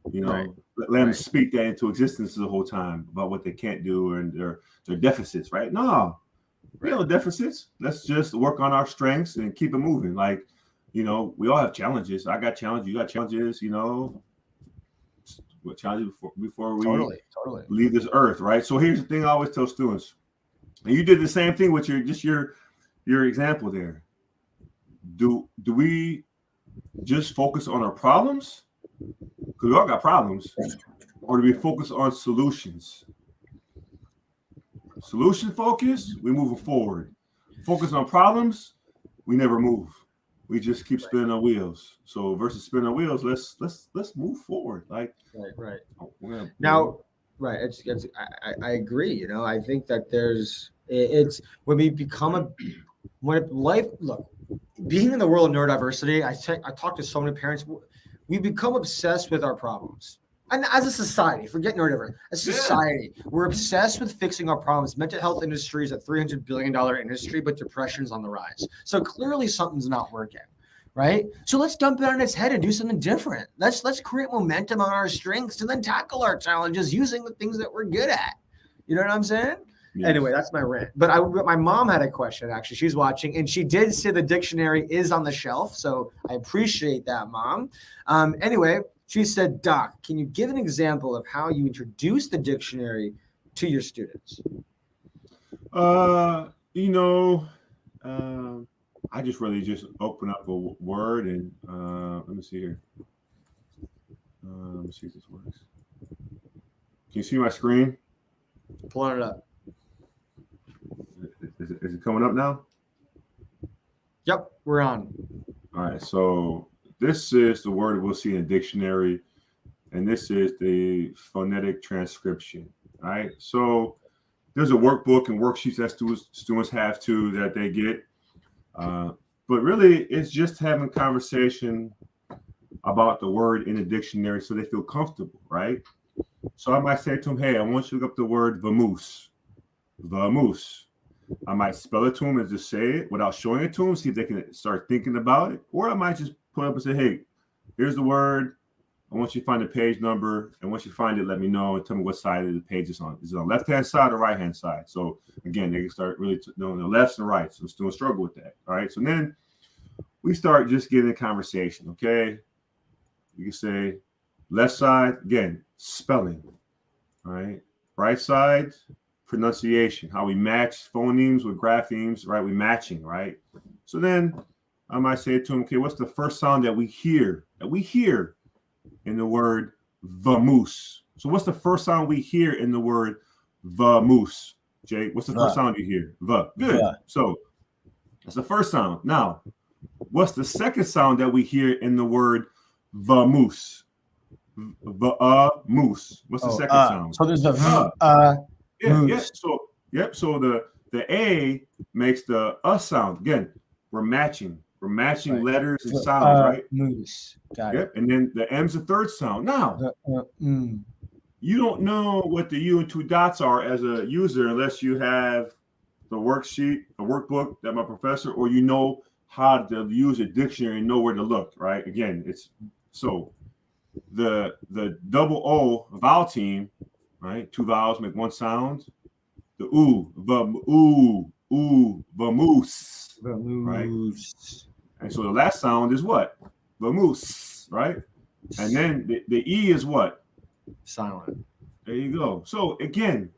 let them speak that into existence the whole time about what they can't do and their deficits, right? No, real deficits. Let's just work on our strengths and keep it moving. Like, we all have challenges. I got challenges. You got challenges. challenges before we Totally. leave this earth, right? So here's the thing I always tell students, and you did the same thing with your example there. Do we just focus on our problems? Because we all got problems. Or do we focus on solutions? Solution focus, we move forward. Focus on problems, we never move. We just keep spinning our wheels. So versus spinning our wheels, let's move forward. Like right. Now, right. I agree. You know, I think that it's when we become being in the world of neurodiversity, I talk to so many parents. We become obsessed with our problems. And as a society, forget neurodiversity, as a society, we're obsessed with fixing our problems. Mental health industry is a $300 billion industry, but depression's on the rise. So clearly something's not working, right? So let's dump it on its head and do something different. Let's create momentum on our strengths and then tackle our challenges using the things that we're good at. You know what I'm saying? Yes. Anyway, that's my rant. But my mom had a question, actually. She's watching, and she did say the dictionary is on the shelf. So I appreciate that, Mom. Anyway, she said, Doc, can you give an example of how you introduce the dictionary to your students? I just really just open up a word and let me see here. Let me see if this works. Can you see my screen? Pulling it up. Is it coming up now? Yep, we're on. All right, so this is the word we'll see in a dictionary, and this is the phonetic transcription. All right, so there's a workbook and worksheets that students have too that they get, but really it's just having conversation about the word in the dictionary so they feel comfortable, right? So I might say to them, hey, I want you to look up the word vamoose. Vamoose. I might spell it to them and just say it without showing it to them, see if they can start thinking about it. Or I might just put up and say, hey, here's the word. I want you to find the page number. And once you find it, let me know and tell me what side of the page it's on. Is it on the left-hand side or right-hand side? So again, they can start really knowing the lefts and rights. So students struggle with that. All right. So then we start just getting a conversation. Okay. You can say left side, again, spelling. All right. Right side, pronunciation, how we match phonemes with graphemes, right? We matching, right? So then I might say to them, okay, what's the first sound that we hear in the word vamoose? So what's the first sound we hear in the word vamoose? Jake, what's the first sound you hear? Va. Good. So that's the first sound. Now, what's the second sound that we hear in the word vamoose? Moose. What's the second sound? So there's the yeah. So the A makes the sound. Again, we're matching right. Letters and sounds, right? Moose. Got it. And then the M's the third sound. Now, you don't know what the U and two dots are as a user unless you have the worksheet, the workbook that my professor, or you know how to use a dictionary and know where to look, right? Again, it's so the double O vowel team, right? Two vowels make one sound. The vamoose, right? And so the last sound is what? Vamoose, right? And then the E is what? Silent. There you go. So again,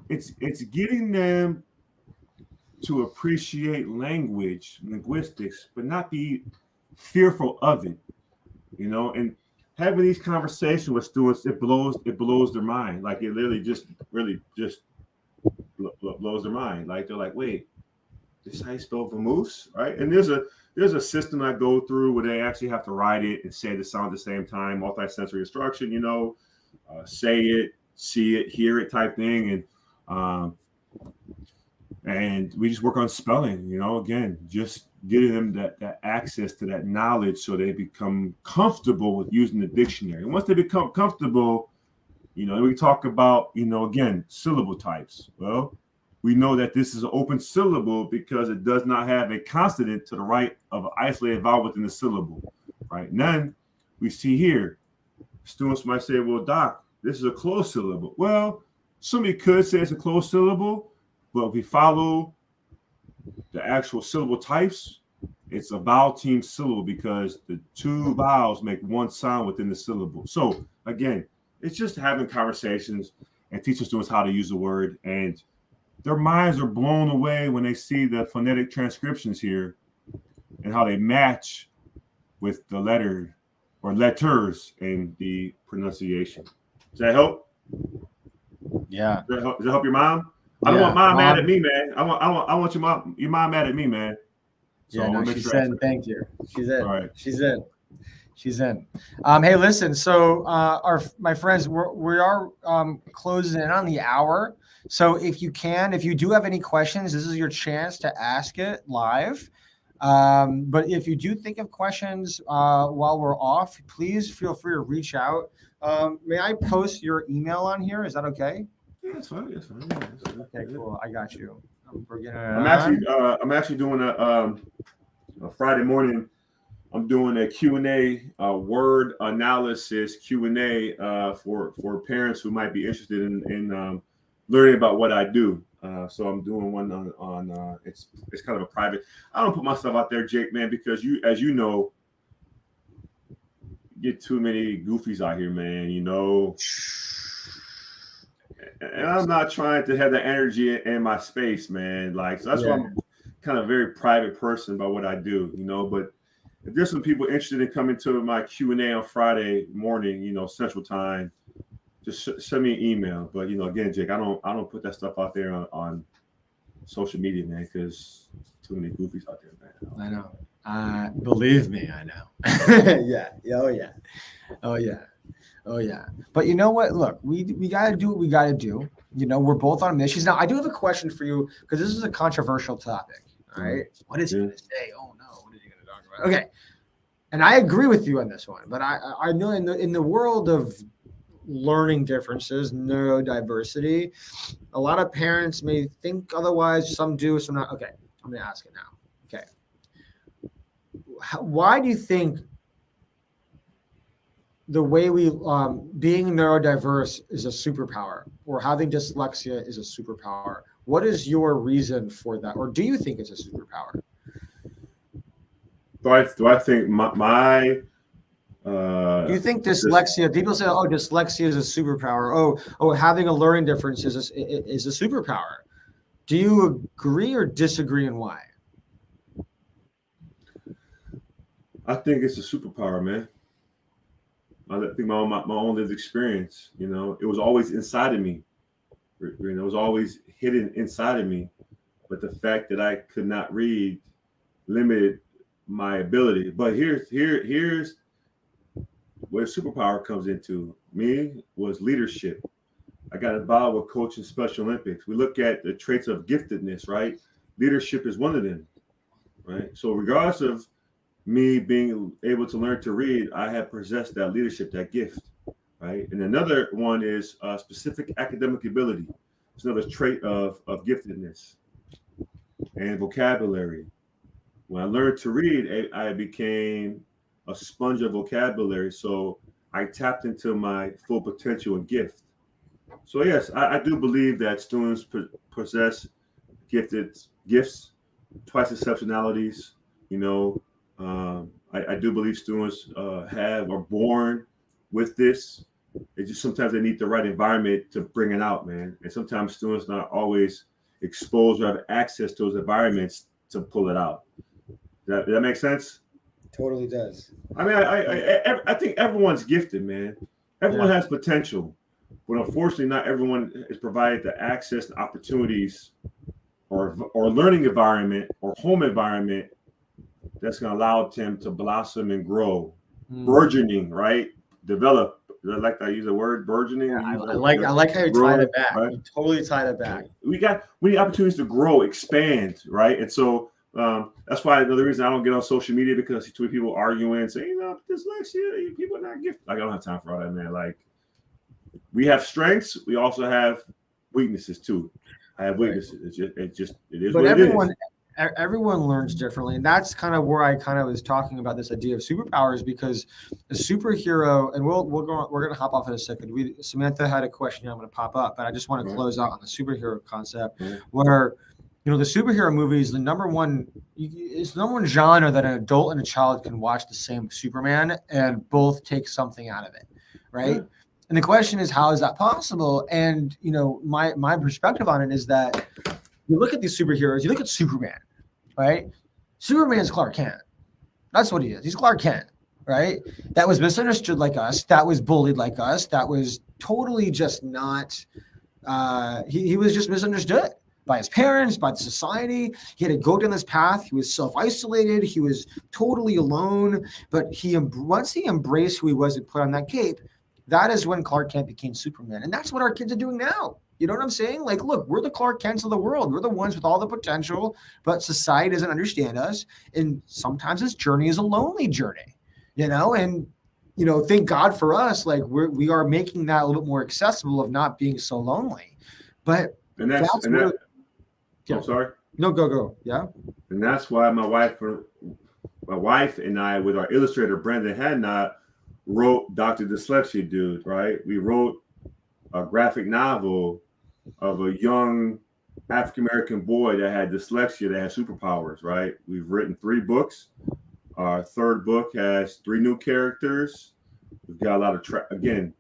it's getting them to appreciate linguistics, but not be fearful of it, and having these conversations with students, it blows their mind. Like it literally just blows their mind. Like they're like, wait, this is how you spell vamoose, right? And there's a system I go through where they actually have to write it and say the sound at the same time, multi-sensory instruction, say it, see it, hear it type thing. And we just work on spelling, again, just getting them that access to that knowledge so they become comfortable with using the dictionary. And once they become comfortable, we talk about, again, syllable types. Well, we know that this is an open syllable because it does not have a consonant to the right of an isolated vowel within the syllable, right? And then we see here, students might say, well, Doc, this is a closed syllable. Well, somebody could say it's a closed syllable, but if we follow the actual syllable types, It's a vowel team syllable because the two vowels make one sound within the syllable. So again, it's just having conversations and teaching students how to use the word, and their minds are blown away when they see the phonetic transcriptions here and how they match with the letter or letters in the pronunciation. Does that help? Yeah. Does that help your mom? I don't want mom mad at me, man. I want your mom mad at me, man. So yeah, no, she said thank you. She's in. All right. She's in. She's in. Hey, listen. So, my friends, we are closing in on the hour. So, if you do have any questions, this is your chance to ask it live. But if you do think of questions while we're off, please feel free to reach out. May I post your email on here? Is that okay? Yeah, it's fine. It's fine. Okay, cool. I got you. I'm actually doing a Friday morning. I'm doing a Q&A, word analysis Q&A for parents who might be interested in learning about what I do. So I'm doing one on it's kind of a private. I don't put myself out there, Jake, man, because as you know, you get too many goofies out here, man. You know. And I'm not trying to have the energy in my space, man. Like, so that's why I'm kind of a very private person about what I do, you know. But if there's some people interested in coming to my Q&A on Friday morning, you know, Central Time, just send me an email. But, you know, again, Jake, I don't put that stuff out there on social media, man, because too many goofies out there, man. I know. Believe me, I know. Yeah. Oh, yeah. Oh, yeah. But you know what? Look, we got to do what we got to do. You know, we're both on missions. Now, I do have a question for you because this is a controversial topic. All right. What is he going to say? Oh, no. What is he going to talk about? Okay. And I agree with you on this one. But I know in the world of learning differences, neurodiversity, a lot of parents may think otherwise. Some do, some not. Okay. I'm going to ask it now. Okay. Why do you think the way we being neurodiverse is a superpower, or having dyslexia is a superpower? What is your reason for that, or do you think it's a superpower? Do I think my do you think dyslexia? People say, "Oh, dyslexia is a superpower." Oh, having a learning difference is a superpower. Do you agree or disagree, and why? I think it's a superpower, man. I think my own lived experience, you know, it was always inside of me. You know, it was always hidden inside of me. But the fact that I could not read limited my ability. But here's where superpower comes into me was leadership. I got involved with coaching Special Olympics. We look at the traits of giftedness, right? Leadership is one of them, right? So regardless of me being able to learn to read, I have possessed that leadership, that gift, right? And another one is specific academic ability. It's another trait of giftedness and vocabulary. When I learned to read, I became a sponge of vocabulary. So I tapped into my full potential and gift. So yes, I do believe that students possess gifts, twice exceptionalities. You know, I do believe students are born with this. It's just sometimes they need the right environment to bring it out, man. And sometimes students not always exposed or have access to those environments to pull it out. Does that make sense? Totally does. I mean, I think everyone's gifted, man. Everyone has potential, but unfortunately, not everyone is provided the access to opportunities or learning environment or home environment that's going to allow them to blossom and grow, burgeoning, right? Develop. I like that. Use the word burgeoning. Yeah, I like how you tied it back. Right? You totally tied it back. We need opportunities to grow, expand, right? And so that's why another reason I don't get on social media, because I see too many people arguing and saying, you know, dyslexia, people are not gifted. Like, I don't have time for all that, man. Like, we have strengths. We also have weaknesses too. I have weaknesses. It is. But everyone learns differently, and that's kind of where I kind of was talking about this idea of superpowers, because a superhero, and we're going to hop off in a second. Samantha had a question here I'm going to pop up, but I just want to close out on the superhero concept, where the superhero movie is the number one genre that an adult and a child can watch the same Superman and both take something out of it, right? Yeah. And the question is, how is that possible? And my perspective on it is that you look at these superheroes, you look at Superman, right? Superman's Clark Kent. That's what he is. He's Clark Kent, right? That was misunderstood like us. That was bullied like us. That was totally just not. He was just misunderstood by his parents, by the society. He had to go down this path. He was self-isolated. He was totally alone. But once he embraced who he was and put on that cape, that is when Clark Kent became Superman. And that's what our kids are doing now. You know what I'm saying? Like, look, we're the Clark Kents of the world. We're the ones with all the potential, but society doesn't understand us. And sometimes this journey is a lonely journey, and thank God for us. Like we are making that a little bit more accessible of not being so lonely. But I'm sorry. No, go. Yeah. And that's why my wife and I, with our illustrator Brandon Hadnot, wrote Dr. Dyslexia Dude. Right? We wrote a graphic novel of a young African-American boy that had dyslexia that had superpowers. Right? We've written 3 books. Our 3rd book has 3 new characters. We've got a lot of again,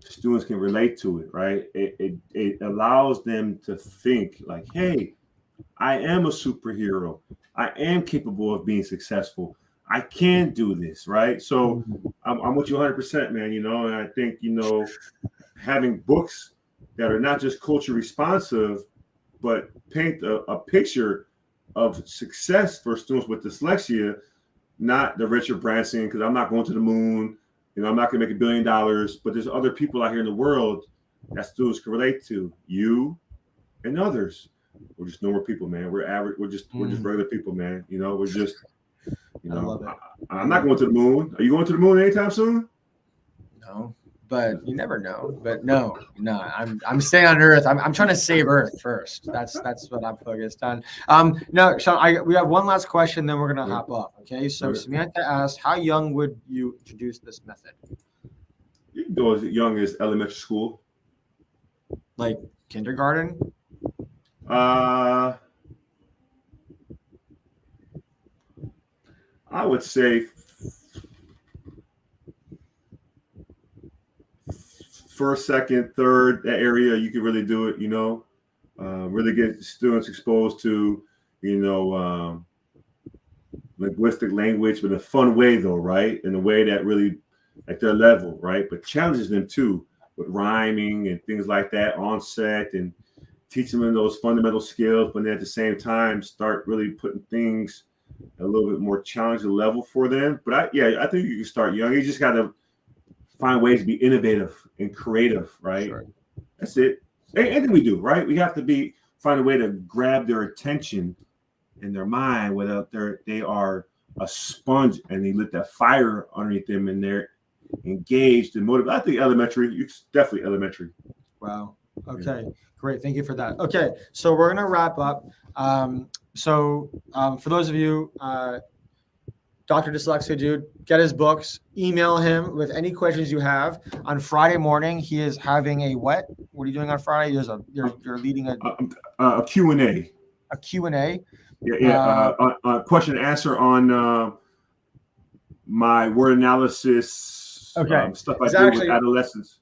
students can relate to it, right? It allows them to think like, hey, I am a superhero. I am capable of being successful. I can do this, right? So I'm with you 100%, man, and I think, having books that are not just culture responsive, but paint a picture of success for students with dyslexia, not the Richard Branson, because I'm not going to the moon. I'm not going to make $1 billion, but there's other people out here in the world that students can relate to. You and others. We're just normal people, man. We're average. We're just regular people, man. We're just, I love it. I'm not going to the moon. Are you going to the moon anytime soon? No, but you never know. But no, I'm staying on Earth. I'm trying to save Earth first. That's what I'm focused on. No, Sean, we have one last question, then we're gonna hop off. Okay. So Samantha asked, how young would you introduce this method? You can go as young as elementary school. Like kindergarten? I would say first, second, third, that area, you can really do it, really get students exposed to, linguistic language, but in a fun way though, right? In a way that really at their level, right? But challenges them too with rhyming and things like that on set, and teach them those fundamental skills, but then at the same time start really putting things a little bit more challenging level for them. But I think you can start young. You just got to find ways to be innovative and creative, right? Sure. That's it. Anything we do, right? We have to find a way to grab their attention and their mind, whether they are a sponge and they lit that fire underneath them and they're engaged and motivated. I think definitely elementary. Wow. Okay. Great. Thank you for that. Okay. So we're going to wrap up. For those of you, Dr. Dyslexia Dude, get his books, email him with any questions you have. On Friday morning, he is having a what? What are you doing on Friday? You're leading a Q&A. A Q&A? Yeah. Question and answer on my word analysis stuff I do with adolescents.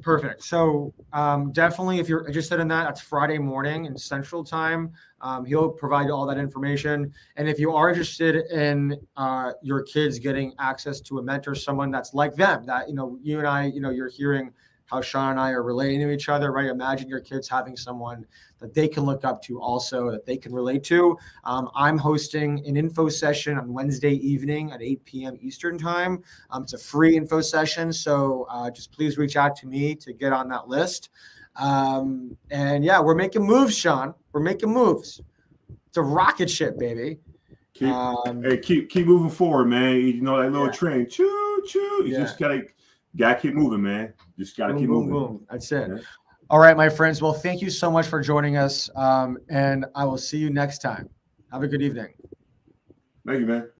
Perfect. So definitely, if you're interested in that, that's Friday morning in Central Time. He'll provide all that information. And if you are interested in your kids getting access to a mentor, someone that's like them, that, you and I, you're hearing how Sean and I are relating to each other, right? Imagine your kids having someone that they can look up to also, that they can relate to. I'm hosting an info session on Wednesday evening at 8 p.m. Eastern time. It's a free info session. So just please reach out to me to get on that list. We're making moves, Sean. We're making moves. It's a rocket ship, baby. Keep moving forward, man. That little train. Choo, choo. You just gotta keep moving, man. Just gotta keep moving. Boom. That's it. Yeah. All right, my friends. Well, thank you so much for joining us. And I will see you next time. Have a good evening. Thank you, man.